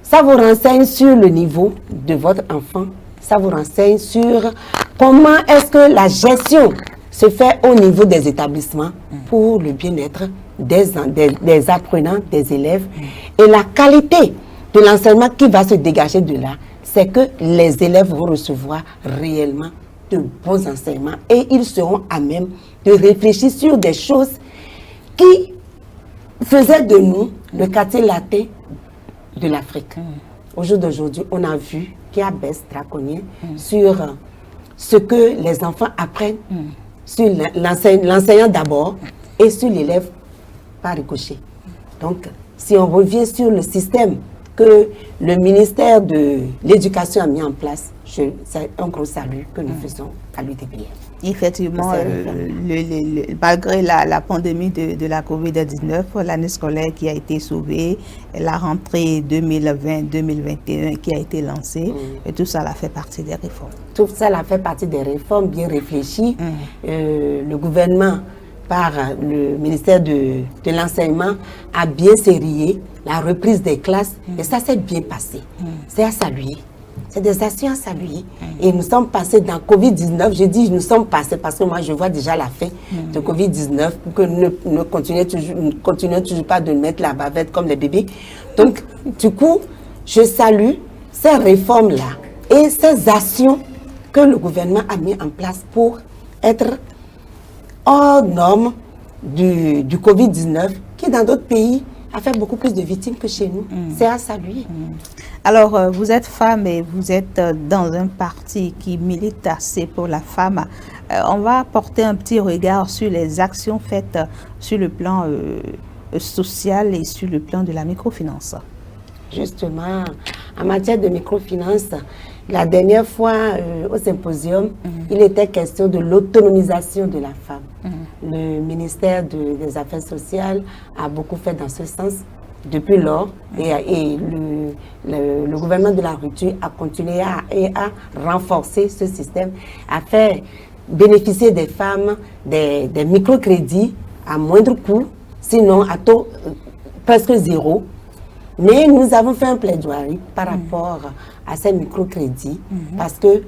Ça vous renseigne sur le niveau de votre enfant. Ça vous renseigne sur comment est-ce que la gestion se fait au niveau des établissements pour le bien-être des apprenants, des élèves. Et la qualité de l'enseignement qui va se dégager de là, c'est que les élèves vont recevoir réellement de bons enseignements et ils seront à même de réfléchir sur des choses qui faisaient de nous le quartier latin de l'Afrique. Au jour d'aujourd'hui, on a vu qu'il y a baisse draconienne sur ce que les enfants apprennent, sur l'enseignant d'abord et sur l'élève par ricochet. Donc, si on revient sur le système que le ministère de l'Éducation a mis en place, c'est un gros salut que nous faisons à l'UDBN. Effectivement, malgré la pandémie de la COVID-19, l'année scolaire qui a été sauvée, la rentrée 2020-2021 qui a été lancée, et tout ça, fait partie des réformes. Tout ça fait partie des réformes bien réfléchies. Le gouvernement, par le ministère de l'Enseignement, a bien serré la reprise des classes et ça s'est bien passé. C'est à saluer. C'est des actions à saluer. Et nous sommes passés dans Covid-19. Je dis nous sommes passés parce que moi je vois déjà la fin de Covid-19 pour que nous ne continuons toujours pas de mettre la bavette comme les bébés. Donc, du coup, je salue ces réformes-là et ces actions que le gouvernement a mis en place pour être hors norme du Covid-19 qui dans d'autres pays a fait beaucoup plus de victimes que chez nous. C'est à saluer. Alors, vous êtes femme et vous êtes dans un parti qui milite assez pour la femme. On va porter un petit regard sur les actions faites sur le plan social et sur le plan de la microfinance. Justement, en matière de microfinance, la dernière fois au symposium, il était question de l'autonomisation de la femme. Le ministère des Affaires sociales a beaucoup fait dans ce sens depuis lors et le gouvernement de la rupture a continué à renforcer ce système, à faire bénéficier des femmes des microcrédits à moindre coût, sinon à taux presque zéro. Mais nous avons fait un plaidoyer par rapport à ces microcrédits parce que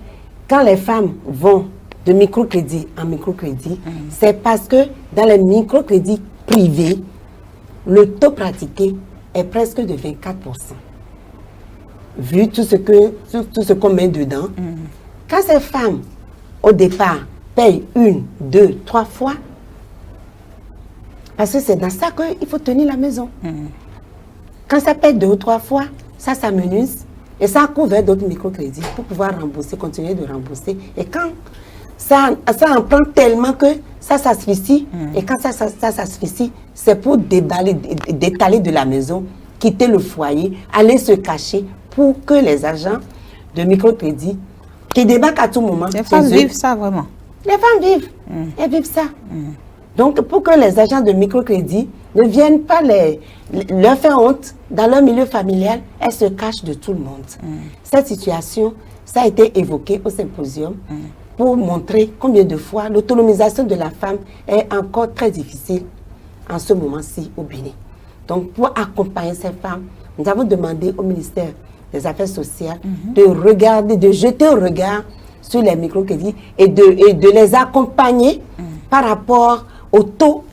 quand les femmes vont de microcrédit en microcrédit, c'est parce que dans les microcrédits privés, le taux pratiqué est presque de 24%. Vu tout ce qu'on met dedans, quand ces femmes, au départ, payent 1, 2, 3 fois, parce que c'est dans ça qu'il faut tenir la maison. Quand ça paye 2 ou 3 fois, ça s'amenuise et ça couvre d'autres microcrédits pour pouvoir rembourser, continuer de rembourser. Et quand ça en prend tellement que ça s'asphyxie, et quand ça s'asphyxie, c'est pour détaler de la maison, quitter le foyer, aller se cacher pour que les agents de microcrédit qui débarquent à tout moment. Les femmes vivent ça vraiment. Les femmes vivent, elles vivent ça. Donc, pour que les agents de microcrédit ne viennent pas leur faire honte dans leur milieu familial, elles se cachent de tout le monde. Cette situation, ça a été évoqué au symposium pour montrer combien de fois l'autonomisation de la femme est encore très difficile en ce moment-ci au Bénin. Donc, pour accompagner ces femmes, nous avons demandé au ministère des Affaires sociales de regarder, de jeter un regard sur les microcrédits et de les accompagner par rapport au taux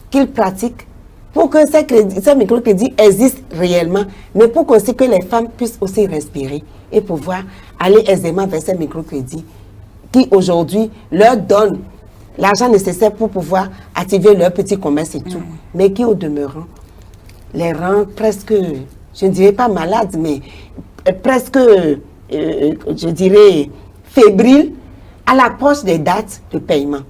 qu'ils pratiquent pour que ces microcrédits existent réellement, mais pour aussi que les femmes puissent aussi respirer et pouvoir aller aisément vers ces microcrédits qui aujourd'hui leur donnent l'argent nécessaire pour pouvoir activer leur petit commerce et tout, mais qui au demeurant les rend presque, je ne dirais pas malades, mais presque, je dirais, fébriles à l'approche des dates de paiement.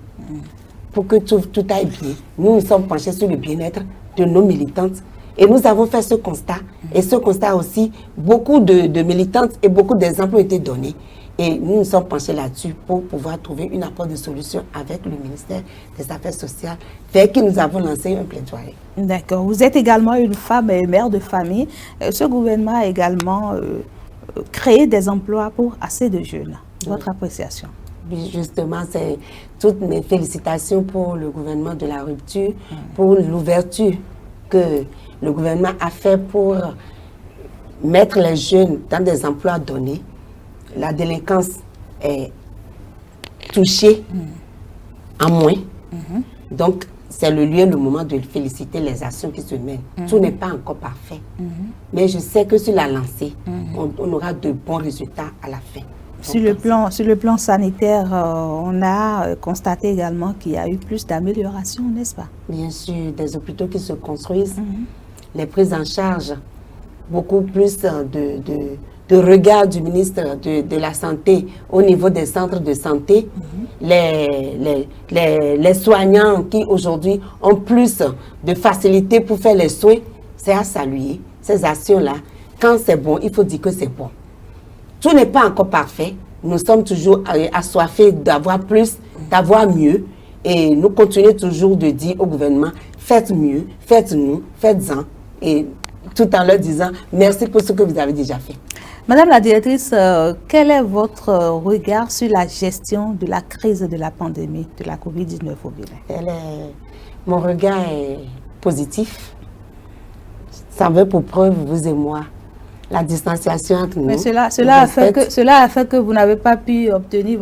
Pour que tout aille bien, nous nous sommes penchés sur le bien-être de nos militantes et nous avons fait ce constat. Et ce constat aussi, beaucoup de militantes et beaucoup d'exemples ont été donnés. Et nous nous sommes penchés là-dessus pour pouvoir trouver une approche de solution avec le ministère des Affaires sociales, vers qui nous avons lancé un plaidoyer. D'accord. Vous êtes également une femme et mère de famille. Ce gouvernement a également créer des emplois pour assez de jeunes. Votre appréciation? Justement, c'est toutes mes félicitations pour le gouvernement de la rupture, pour l'ouverture que le gouvernement a fait pour mettre les jeunes dans des emplois donnés. La délinquance est touchée en moins. Donc, c'est le lieu, le moment de féliciter les actions qui se mènent. Tout n'est pas encore parfait. Mais je sais que sur la lancée, on aura de bons résultats à la fin. Sur le plan sanitaire, on a constaté également qu'il y a eu plus d'améliorations, n'est-ce pas? Bien sûr, des hôpitaux qui se construisent, les prises en charge, beaucoup plus de regard du ministre de la Santé au niveau des centres de santé, les soignants qui aujourd'hui ont plus de facilité pour faire les soins, c'est à saluer. Ces actions-là, quand c'est bon, il faut dire que c'est bon. Tout n'est pas encore parfait. Nous sommes toujours assoiffés d'avoir plus, d'avoir mieux. Et nous continuons toujours de dire au gouvernement, faites mieux, faites-nous, faites-en. Et tout en leur disant, merci pour ce que vous avez déjà fait. Madame la directrice, quel est votre regard sur la gestion de la crise de la pandémie de la COVID-19 au Bénin? Mon regard est positif. Ça veut pour preuve, vous et moi, la distanciation entre nous. Mais cela a fait que vous n'avez pas pu obtenir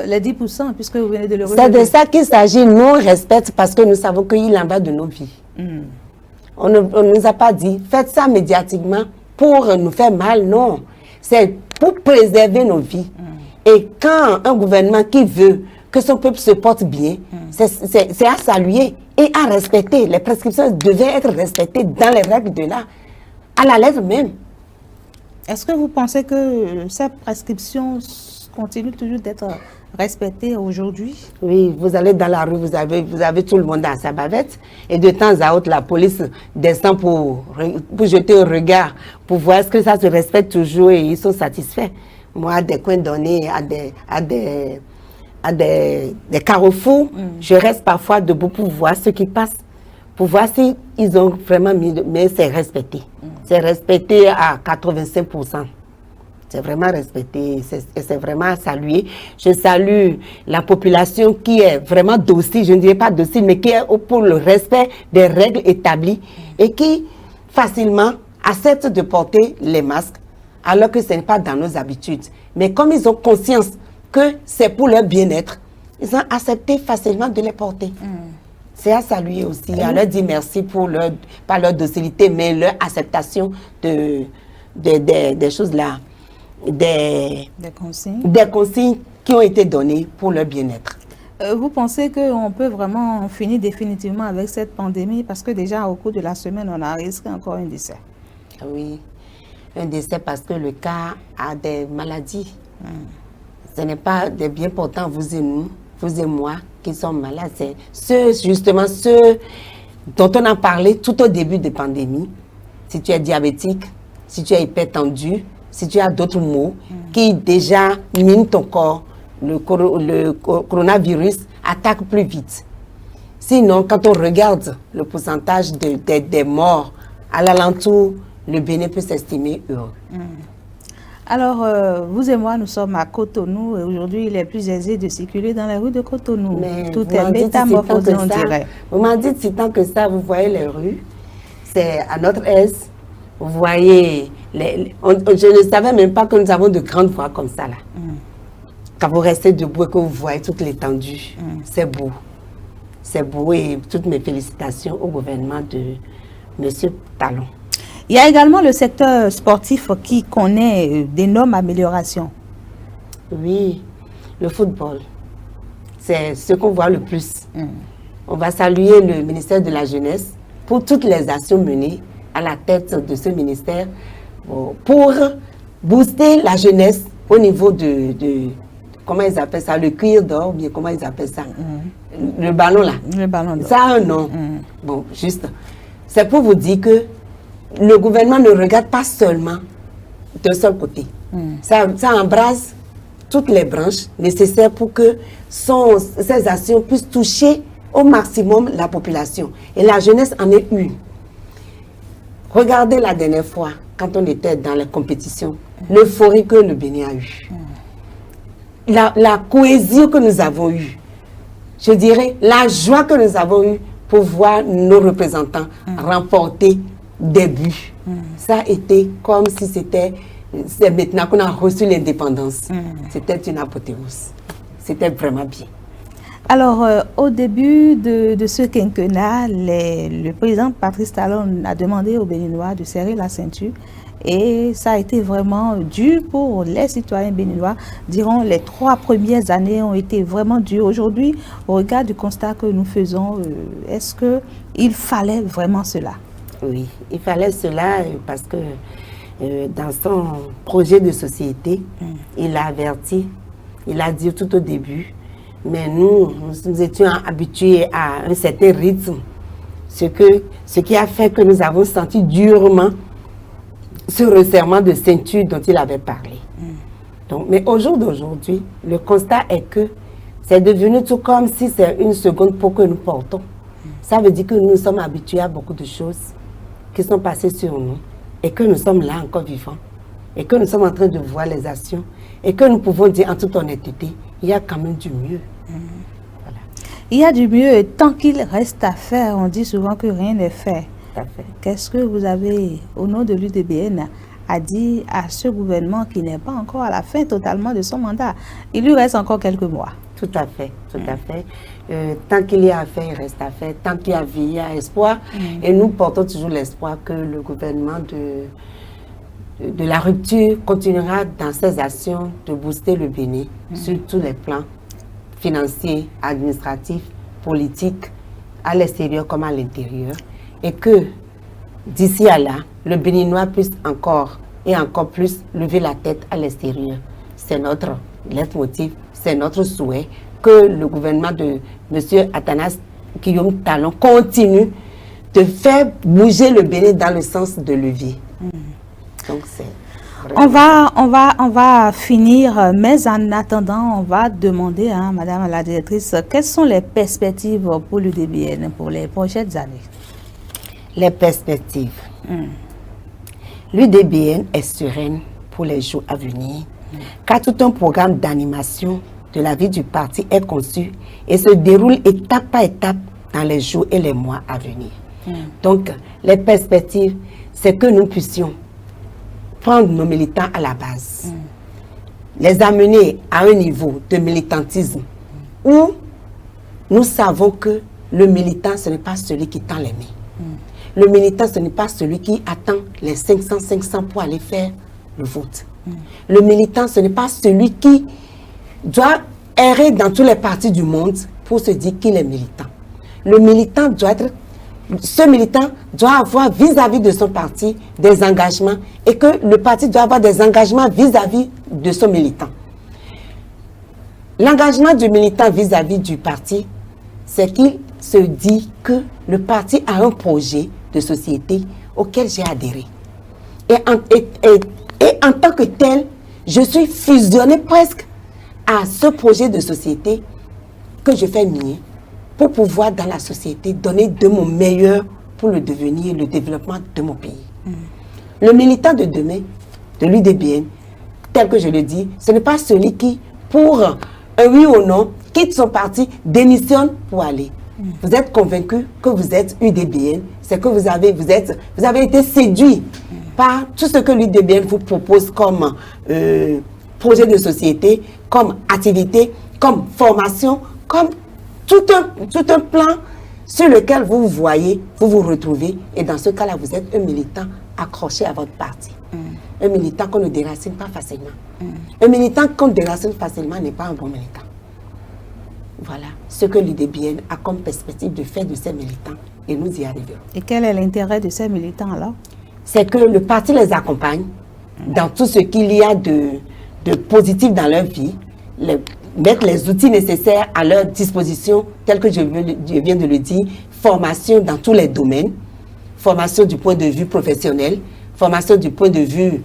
les 10% puisque vous venez de le relever. C'est de ça qu'il s'agit. Nous, on respecte parce que nous savons qu'il en va de nos vies. On ne nous a pas dit, faites ça médiatiquement pour nous faire mal. Non, c'est pour préserver nos vies. Et quand un gouvernement qui veut que son peuple se porte bien, c'est à saluer et à respecter. Les prescriptions devaient être respectées dans les règles de l'art, à la lettre même. Est-ce que vous pensez que ces prescriptions continuent toujours d'être respectées aujourd'hui? Oui, vous allez dans la rue, vous avez tout le monde dans sa bavette et de temps à autre, la police descend pour jeter un regard, pour voir est-ce que ça se respecte toujours et ils sont satisfaits. Moi, à des coins donnés, à des carrefours, je reste parfois debout pour voir ce qui passe, pour voir s'ils ont vraiment mis, mais c'est respecté. C'est respecté à 85%. C'est vraiment respecté, c'est vraiment à saluer. Je salue la population qui est vraiment docile, je ne dirais pas docile, mais qui est pour le respect des règles établies et qui facilement accepte de porter les masques alors que ce n'est pas dans nos habitudes. Mais comme ils ont conscience que c'est pour leur bien-être, ils ont accepté facilement de les porter. C'est à saluer aussi, à leur dire merci pour pas leur docilité, mais leur acceptation des choses là, des consignes qui ont été données pour leur bien-être. Vous pensez qu'on peut vraiment finir définitivement avec cette pandémie? Parce que déjà, au cours de la semaine, on a risqué encore un décès. Oui, un décès parce que le cas a des maladies. Ce n'est pas des bien portants, vous et moi, qui sommes malades. C'est justement ceux dont on a parlé tout au début de la pandémie. Si tu es diabétique, si tu es hypertendu, si tu as d'autres maux qui déjà minent ton corps, le coronavirus attaque plus vite. Sinon, quand on regarde le pourcentage des morts à l'alentour, le Bénin peut s'estimer heureux. Alors, vous et moi, nous sommes à Cotonou et aujourd'hui, il est plus aisé de circuler dans les rues de Cotonou. Mais tout est métamorphosé, on dirait. Vous m'en dites si tant que ça, vous voyez les rues, c'est à notre aise. Vous voyez, je ne savais même pas que nous avons de grandes voies comme ça là. Quand vous restez debout et que vous voyez toute l'étendue, c'est beau. C'est beau et toutes mes félicitations au gouvernement de M. Talon. Il y a également le secteur sportif qui connaît d'énormes améliorations. Oui, le football, c'est ce qu'on voit le plus. On va saluer le ministère de la Jeunesse pour toutes les actions menées à la tête de ce ministère pour booster la jeunesse au niveau de comment ils appellent ça, le cuir d'or, bien comment ils appellent ça, le ballon là. Le ballon d'or. Ça a un nom. Bon, juste, c'est pour vous dire que le gouvernement ne regarde pas seulement d'un seul côté. Ça embrasse toutes les branches nécessaires pour que ces actions puissent toucher au maximum la population. Et la jeunesse en est une. Regardez la dernière fois, quand on était dans les compétitions, l'euphorie que le Bénin a eue, la cohésion que nous avons eue, je dirais la joie que nous avons eue pour voir nos représentants remporter des buts. Ça a été comme si c'est maintenant qu'on a reçu l'indépendance. C'était une apothéose. C'était vraiment bien. Alors, au début de ce quinquennat, le président Patrice Talon a demandé aux Béninois de serrer la ceinture et ça a été vraiment dur pour les citoyens béninois. Dirons, les 3 premières années ont été vraiment dures. Aujourd'hui, au regard du constat que nous faisons, est-ce qu'il fallait vraiment cela? Oui, il fallait cela parce que dans son projet de société, il a averti, il a dit tout au début, mais nous étions habitués à un certain rythme, ce qui a fait que nous avons senti durement ce resserrement de ceinture dont il avait parlé. Donc, mais au jour d'aujourd'hui, le constat est que c'est devenu tout comme si c'est une seconde peau que nous portons. Ça veut dire que nous sommes habitués à beaucoup de choses qui sont passées sur nous et que nous sommes là encore vivants et que nous sommes en train de voir les actions et que nous pouvons dire en toute honnêteté, il y a quand même du mieux. Voilà. Il y a du mieux tant qu'il reste à faire. On dit souvent que rien n'est fait. Qu'est-ce que vous avez, au nom de l'UDBN, à dire à ce gouvernement qui n'est pas encore à la fin totalement de son mandat? Il lui reste encore quelques mois. Tout à fait, tout à fait. Tant qu'il y a à faire, il reste à faire. Tant qu'il y a vie, il y a espoir. Et nous portons toujours l'espoir que le gouvernement de la rupture continuera dans ses actions de booster le Bénin sur tous les plans financiers, administratifs, politiques, à l'extérieur comme à l'intérieur. Et que d'ici à là, le Béninois puisse encore et encore plus lever la tête à l'extérieur. C'est notre leitmotiv, c'est notre souhait que le gouvernement de M. Athanas Guillaume Talon continue de faire bouger le Bénin dans le sens de levier. Donc c'est on va finir, mais en attendant, on va demander à Madame la directrice, quelles sont les perspectives pour l'UDBN pour les prochaines années? Les perspectives. L'UDBN est sereine pour les jours à venir, car tout un programme d'animation de la vie du parti est conçu et se déroule étape par étape dans les jours et les mois à venir. Donc, les perspectives, c'est que nous puissions prendre nos militants à la base, les amener à un niveau de militantisme où nous savons que le militant, ce n'est pas celui qui tend les mains. Le militant, ce n'est pas celui qui attend les 500 pour aller faire le vote. Le militant, ce n'est pas celui qui doit errer dans tous les partis du monde pour se dire qu'il est militant. Le militant doit être... Ce militant doit avoir vis-à-vis de son parti des engagements et que le parti doit avoir des engagements vis-à-vis de son militant. L'engagement du militant vis-à-vis du parti, c'est qu'il se dit que le parti a un projet de société auquel j'ai adhéré. Et en tant que tel, je suis fusionné presque à ce projet de société que je fais mien pour pouvoir dans la société donner de mon meilleur pour le devenir, le développement de mon pays. Le militant de demain, de l'UDBN, tel que je le dis, ce n'est pas celui qui, pour un oui ou non, quitte son parti, démissionne pour aller. Vous êtes convaincu que vous êtes UDBN, c'est que vous avez été séduit par tout ce que l'UDBN vous propose comme projet de société, comme activité, comme formation, comme tout un plan sur lequel vous voyez, vous vous retrouvez. Et dans ce cas-là, vous êtes un militant accroché à votre parti. Un militant qu'on ne déracine pas facilement. Un militant qu'on déracine facilement n'est pas un bon militant. Voilà ce que l'UDBN a comme perspective de faire de ces militants. Et nous y arriverons. Et quel est l'intérêt de ces militants alors? C'est que le parti les accompagne dans tout ce qu'il y a de positif dans leur vie, mettre les outils nécessaires à leur disposition, tel que je viens de le dire, formation dans tous les domaines, formation du point de vue professionnel, formation du point de vue,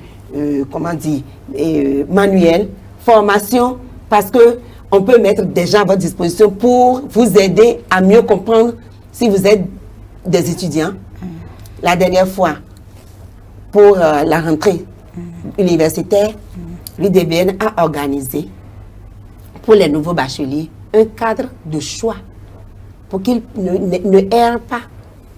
manuel, formation parce que on peut mettre des gens à votre disposition pour vous aider à mieux comprendre si vous êtes des étudiants. La dernière fois, pour la rentrée universitaire, l'UDBN a organisé pour les nouveaux bacheliers un cadre de choix pour qu'ils ne errent pas,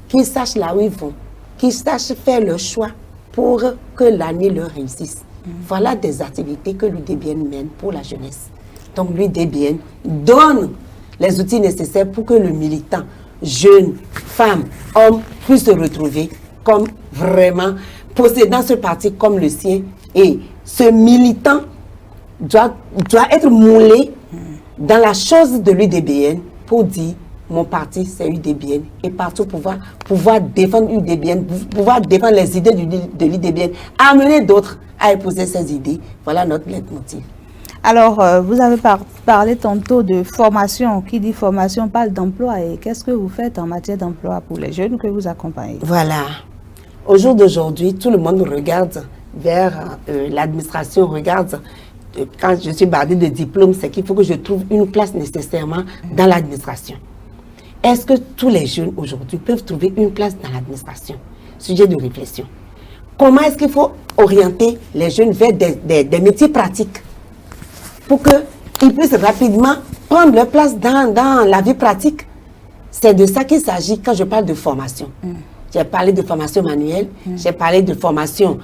qu'ils sachent là où ils vont, qu'ils sachent faire leur choix pour que l'année leur réussisse. Voilà des activités que l'UDBN mène pour la jeunesse. Donc l'UDBN donne les outils nécessaires pour que le militant, jeune, femme, homme, puisse se retrouver comme vraiment possédant ce parti comme le sien. Et ce militant doit être moulé dans la chose de l'UDBN pour dire mon parti c'est UDBN et partout pouvoir défendre UDBN, pouvoir défendre les idées de l'UDBN, amener d'autres à épouser ces idées. Voilà notre leitmotiv. Alors, vous avez parlé tantôt de formation. Qui dit formation parle d'emploi. Et qu'est-ce que vous faites en matière d'emploi pour les jeunes que vous accompagnez? Voilà. Au jour d'aujourd'hui, tout le monde regarde vers l'administration, regarde. Quand je suis bardée de diplôme, c'est qu'il faut que je trouve une place nécessairement dans l'administration. Est-ce que tous les jeunes aujourd'hui peuvent trouver une place dans l'administration? Sujet de réflexion. Comment est-ce qu'il faut orienter les jeunes vers des métiers pratiques pour qu'ils puissent rapidement prendre leur place dans la vie pratique? C'est de ça qu'il s'agit quand je parle de formation. J'ai parlé de formation manuelle, j'ai parlé de formation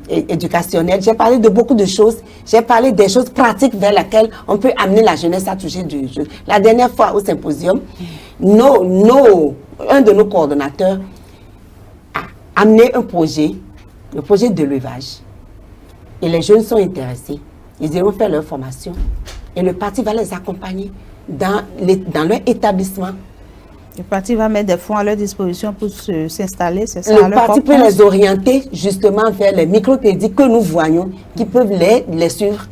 éducationnelle, j'ai parlé de beaucoup de choses, j'ai parlé des choses pratiques vers lesquelles on peut amener la jeunesse à toucher du jeu. La dernière fois au symposium, un de nos coordonnateurs a amené un projet, le projet de levage. Et les jeunes sont intéressés. Ils iront faire leur formation et le parti va les accompagner dans leur établissement. Le parti va mettre des fonds à leur disposition pour s'installer, c'est ça? Le parti peut les orienter justement vers les microcrédits que nous voyons, qui peuvent les suivre.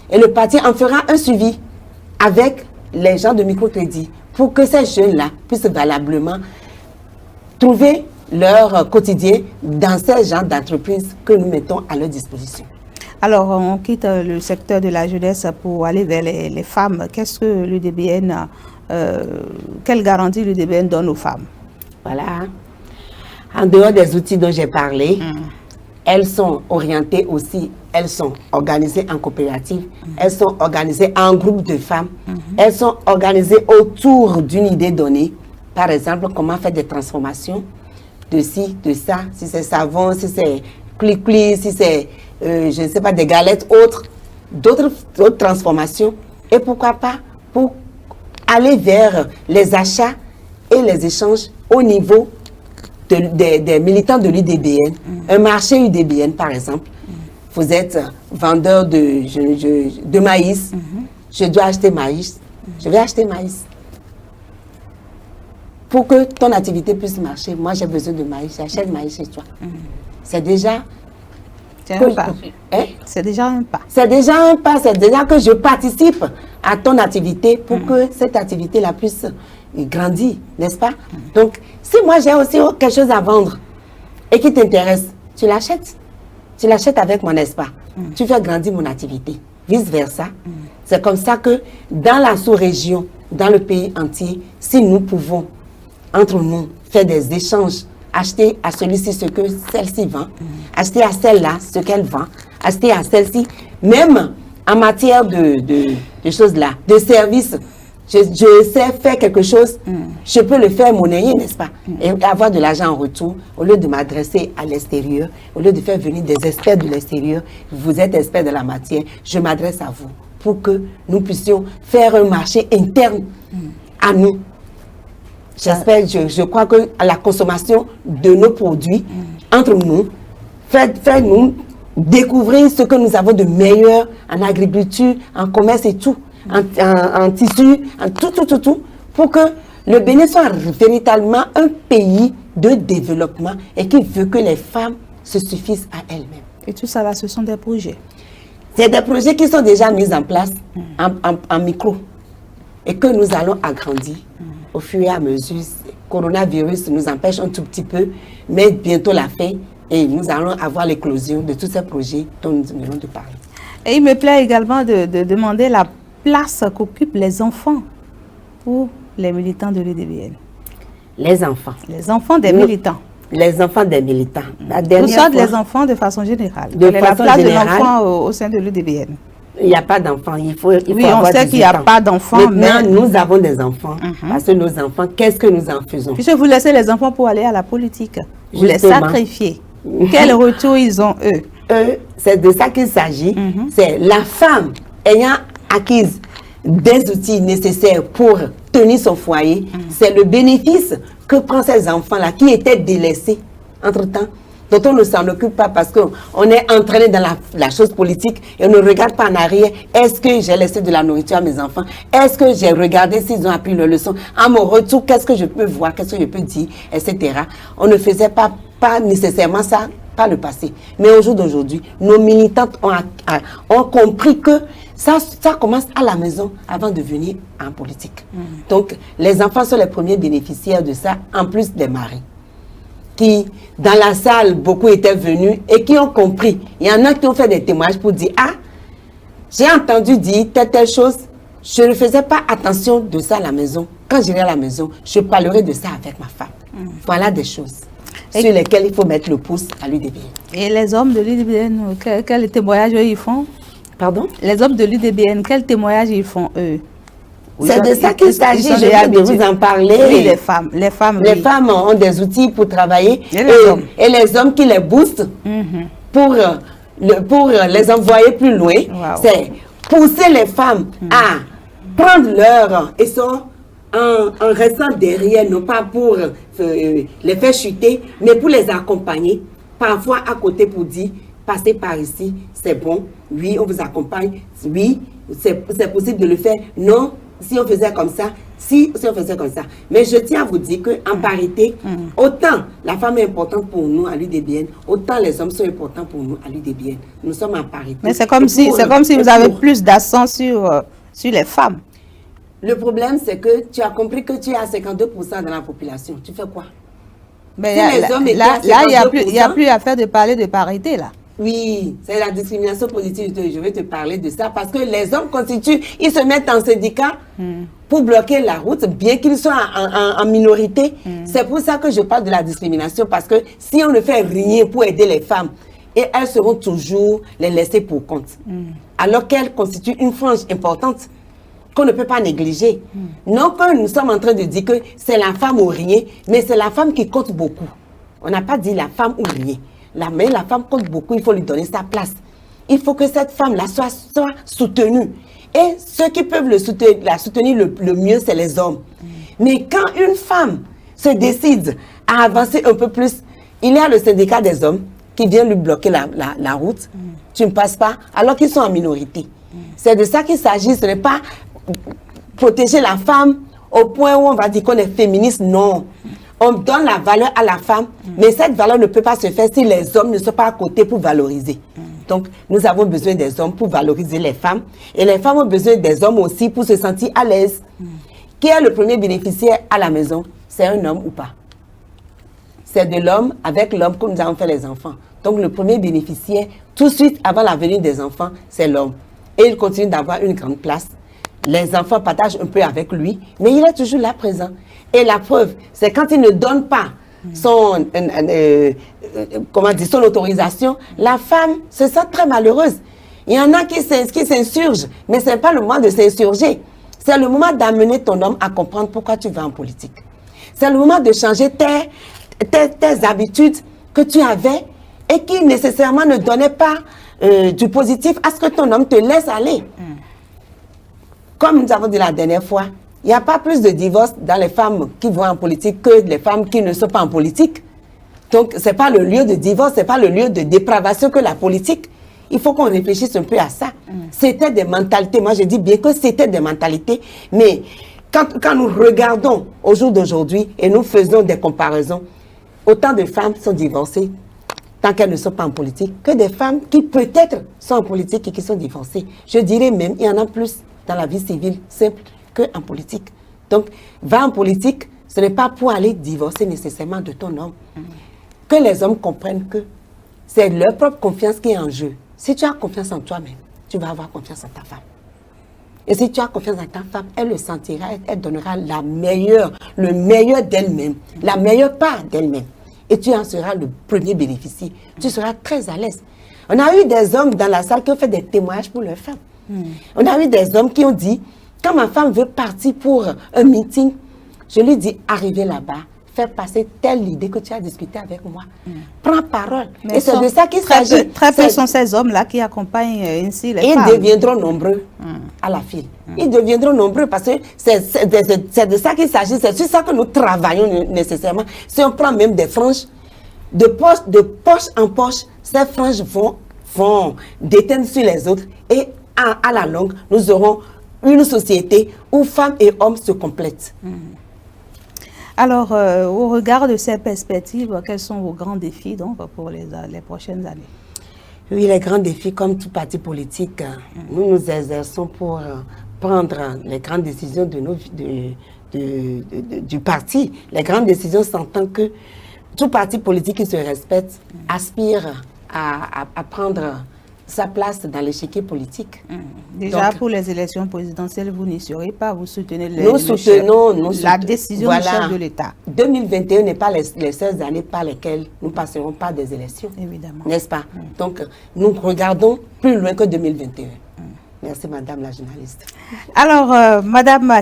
Et le parti en fera un suivi avec les gens de microcrédit pour que ces jeunes-là puissent valablement trouver leur quotidien dans ces genres d'entreprises que nous mettons à leur disposition. Alors, on quitte le secteur de la jeunesse pour aller vers les femmes. Qu'est-ce que l'UDBN, quelle garantie l'UDBN donne aux femmes? Voilà. En dehors des outils dont j'ai parlé, elles sont orientées aussi, elles sont organisées en coopérative, elles sont organisées en groupe de femmes, elles sont organisées autour d'une idée donnée. Par exemple, comment faire des transformations de ci, de ça, si c'est savon, si c'est cli-cli, si c'est, je ne sais pas, des galettes, d'autres transformations. Et pourquoi pas pour aller vers les achats et les échanges au niveau des militants de l'UDBN. Un marché UDBN, par exemple. Vous êtes vendeur de maïs. Je dois acheter maïs. Je vais acheter maïs. Pour que ton activité puisse marcher, moi j'ai besoin de maïs. J'achète maïs chez toi. C'est déjà... un pas. C'est déjà un pas. C'est déjà un pas. C'est déjà que je participe à ton activité pour que cette activité-là puisse grandir, n'est-ce pas? Donc, si moi j'ai aussi quelque chose à vendre et qui t'intéresse, tu l'achètes. Tu l'achètes avec moi, n'est-ce pas? Tu fais grandir mon activité. Vice-versa. C'est comme ça que dans la sous-région, dans le pays entier, si nous pouvons, entre nous, faire des échanges, acheter à celui-ci ce que celle-ci vend, acheter à celle-là ce qu'elle vend, acheter à celle-ci, même en matière de choses là, de services, je sais faire quelque chose, je peux le faire monnayer, n'est-ce pas? Et avoir de l'argent en retour, au lieu de m'adresser à l'extérieur, au lieu de faire venir des experts de l'extérieur, vous êtes expert de la matière, je m'adresse à vous pour que nous puissions faire un marché interne à nous. J'espère, je crois que la consommation de nos produits entre nous fait nous découvrir ce que nous avons de meilleur en agriculture, en commerce et tout, en tissu, en tout, pour que le Bénin soit véritablement un pays de développement et qui veut que les femmes se suffisent à elles-mêmes. Et tout ça là, ce sont des projets. C'est des projets qui sont déjà mis en place en micro et que nous allons agrandir au fur et à mesure. Le coronavirus nous empêche un tout petit peu, mais bientôt la fin et nous allons avoir l'éclosion de tous ces projets dont nous venons de parler. Et il me plaît également de demander la place qu'occupent les enfants pour les militants de l'UDBN. Les enfants. Les enfants des militants. les enfants des militants. La Ou dernière soit fois, les enfants de façon générale. De Quelle est la façon place de générale. l'enfant au sein de l'UDBN? il n'y a pas d'enfants. Il faut Oui, on avoir sait qu'il n'y 18 a ans. pas d'enfants, Maintenant, mais... nous avons des enfants. Parce que nos enfants, qu'est-ce que nous en faisons? Puisque vous laissez les enfants pour aller à la politique, vous les Justement. sacrifiez. Quel retour ils ont, eux? C'est de ça qu'il s'agit. C'est la femme ayant acquis des outils nécessaires pour tenir son foyer. C'est le bénéfice que prennent ces enfants-là qui étaient délaissés entre-temps, dont on ne s'en occupe pas parce qu'on est entraîné dans la chose politique et on ne regarde pas en arrière. Est-ce que j'ai laissé de la nourriture à mes enfants? Est-ce que j'ai regardé s'ils ont appris leur leçon? À mon retour, qu'est-ce que je peux voir? Qu'est-ce que je peux dire? Etc. On ne faisait pas nécessairement ça par le passé. Mais au jour d'aujourd'hui, nos militantes ont compris que ça commence à la maison avant de venir en politique. Donc, les enfants sont les premiers bénéficiaires de ça, en plus des maris. Qui, dans la salle, beaucoup étaient venus et qui ont compris. Il y en a qui ont fait des témoignages pour dire, ah, j'ai entendu dire telle chose, je ne faisais pas attention de ça à la maison. Quand j'irai à la maison, je parlerai de ça avec ma femme. Voilà des choses sur lesquelles il faut mettre le pouce à l'UDBN. Et les hommes de l'UDBN, quel témoignage ils font? Pardon? Les hommes de l'UDBN, quel témoignage ils font, eux? C'est de ça qu'il s'agit, je viens de vous en parler. Oui, les femmes. Les femmes ont des outils pour travailler et les hommes qui les boostent pour les envoyer plus loin. C'est pousser les femmes à prendre leur essor en restant derrière, non pas pour les faire chuter, mais pour les accompagner. Parfois à côté pour dire, passez par ici, c'est bon, oui, on vous accompagne, oui, c'est possible de le faire, non, si on faisait comme ça, si on faisait comme ça. Mais je tiens à vous dire qu'en parité, autant la femme est importante pour nous à l'UDBN, autant les hommes sont importants pour nous à l'UDBN. Nous sommes en parité. Mais c'est comme si vous avez plus d'accent sur les femmes. Le problème, c'est que tu as compris que tu es à 52% dans la population. Tu fais quoi? Mais il n'y a plus à faire de parler de parité, là. Oui, c'est la discrimination positive. Je vais te parler de ça parce que les hommes constituent, ils se mettent en syndicat pour bloquer la route, bien qu'ils soient en minorité. C'est pour ça que je parle de la discrimination parce que si on ne fait rien pour aider les femmes, et elles seront toujours les laissées pour compte. Alors qu'elles constituent une frange importante qu'on ne peut pas négliger. Non que nous sommes en train de dire que c'est la femme ou rien, mais c'est la femme qui compte beaucoup. On n'a pas dit la femme ou rien. Mais la femme compte beaucoup, il faut lui donner sa place. Il faut que cette femme-là soit soutenue. Et ceux qui peuvent la soutenir le mieux, c'est les hommes. Mais quand une femme se décide à avancer un peu plus, il y a le syndicat des hommes qui vient lui bloquer la route. Tu ne passes pas, alors qu'ils sont en minorité. C'est de ça qu'il s'agit. Ce n'est pas protéger la femme au point où on va dire qu'on est féministe. Non. On donne la valeur à la femme, mais cette valeur ne peut pas se faire si les hommes ne sont pas à côté pour valoriser. Donc, nous avons besoin des hommes pour valoriser les femmes. Et les femmes ont besoin des hommes aussi pour se sentir à l'aise. Qui est le premier bénéficiaire à la maison? C'est un homme ou pas? C'est de l'homme avec l'homme que nous avons fait les enfants. Donc, le premier bénéficiaire, tout de suite avant la venue des enfants, c'est l'homme. Et il continue d'avoir une grande place. Les enfants partagent un peu avec lui, mais il est toujours là présent. Et la preuve, c'est quand il ne donne pas son autorisation, la femme se sent très malheureuse. Il y en a qui s'insurgent, mais ce n'est pas le moment de s'insurger. C'est le moment d'amener ton homme à comprendre pourquoi tu vas en politique. C'est le moment de changer tes habitudes que tu avais et qui nécessairement ne donnaient pas du positif à ce que ton homme te laisse aller. Comme nous avons dit la dernière fois, il n'y a pas plus de divorce dans les femmes qui vont en politique que les femmes qui ne sont pas en politique. Donc, ce n'est pas le lieu de divorce, ce n'est pas le lieu de dépravation que la politique. Il faut qu'on réfléchisse un peu à ça. C'était des mentalités. Moi, je dis bien que c'était des mentalités. Mais quand nous regardons au jour d'aujourd'hui et nous faisons des comparaisons, autant de femmes sont divorcées tant qu'elles ne sont pas en politique que des femmes qui peut-être sont en politique et qui sont divorcées. Je dirais même, il y en a plus dans la vie civile simple qu'en politique. Donc, va en politique, ce n'est pas pour aller divorcer nécessairement de ton homme. Que les hommes comprennent que c'est leur propre confiance qui est en jeu. Si tu as confiance en toi-même, tu vas avoir confiance en ta femme. Et si tu as confiance en ta femme, elle le sentira, elle donnera le meilleur d'elle-même, la meilleure part d'elle-même. et tu en seras le premier bénéficiaire. Tu seras très à l'aise. On a eu des hommes dans la salle qui ont fait des témoignages pour leurs femmes. On a eu des hommes qui ont dit, quand ma femme veut partir pour un meeting, je lui dis, arrivez là-bas, fais passer telle idée que tu as discuté avec moi. Prends parole. Mais et c'est de ça qu'il s'agit. Très peu sont ces hommes-là qui accompagnent ainsi les femmes. Ils deviendront nombreux à la file. Ils deviendront nombreux parce que c'est de ça qu'il s'agit. C'est sur ça que nous travaillons nécessairement. Si on prend même des franges, de poche en poche, ces franges vont déteindre sur les autres. Et à la longue, nous aurons une société où femmes et hommes se complètent. Alors, au regard de ces perspectives, quels sont vos grands défis donc, pour les prochaines années? Oui, les grands défis, comme tout parti politique, nous nous exerçons pour prendre les grandes décisions du parti. Les grandes décisions s'entend que tout parti politique qui se respecte aspire à prendre sa place dans l'échiquier politique. Déjà, donc, pour les élections présidentielles, vous n'y serez pas, vous soutenez la décision du chef de l'État. 2021 n'est pas les seules années par lesquelles nous passerons par des élections. Évidemment. N'est-ce pas? Donc, nous regardons plus loin que 2021. Merci, Madame la journaliste. Alors, Madame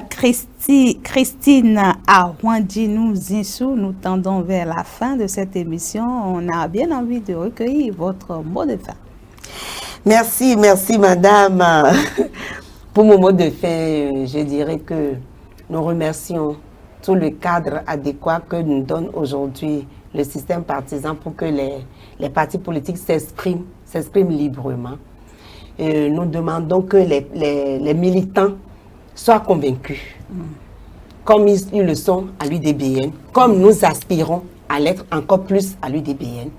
Christine Arwandinou Zinsou, nous tendons vers la fin de cette émission. On a bien envie de recueillir votre mot de fin. Merci, Madame. Pour mon mot de fin, je dirais que nous remercions tout le cadre adéquat que nous donne aujourd'hui le système partisan pour que les partis politiques s'expriment librement. Et nous demandons que les militants soient convaincus, comme ils le sont à l'UDBN, comme nous aspirons à l'être encore plus à l'UDBN.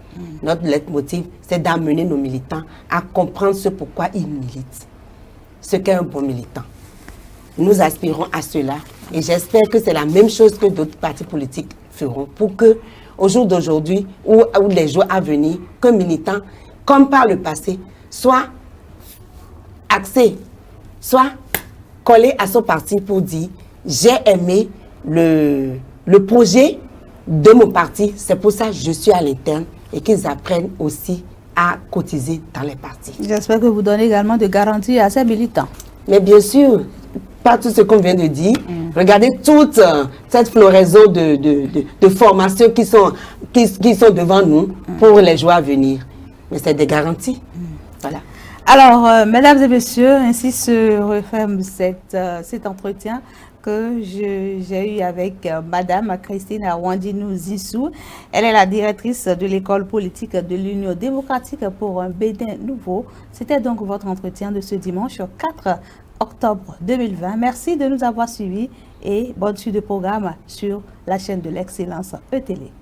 Notre leitmotiv, c'est d'amener nos militants à comprendre ce pourquoi ils militent, ce qu'est un bon militant. Nous aspirons à cela et j'espère que c'est la même chose que d'autres partis politiques feront pour que, au jour d'aujourd'hui ou les jours à venir, qu'un militant, comme par le passé, soit axé, soit collé à son parti pour dire « j'ai aimé le projet de mon parti, c'est pour ça que je suis à l'interne » et qu'ils apprennent aussi à cotiser dans les partis. J'espère que vous donnez également de garanties à ces militants. Mais bien sûr, pas tout ce qu'on vient de dire. Regardez toute cette floraison de formations qui sont devant nous pour les jours à venir. Mais c'est des garanties. Voilà. Alors, mesdames et messieurs, ainsi se referme cet entretien que j'ai eu avec Madame Christine Arwandinou Zinsou. Elle est la directrice de l'école politique de l'Union démocratique pour un Bénin nouveau. C'était donc votre entretien de ce dimanche 4 octobre 2020. Merci de nous avoir suivis et bonne suite de programme sur la chaîne de l'excellence ETélé.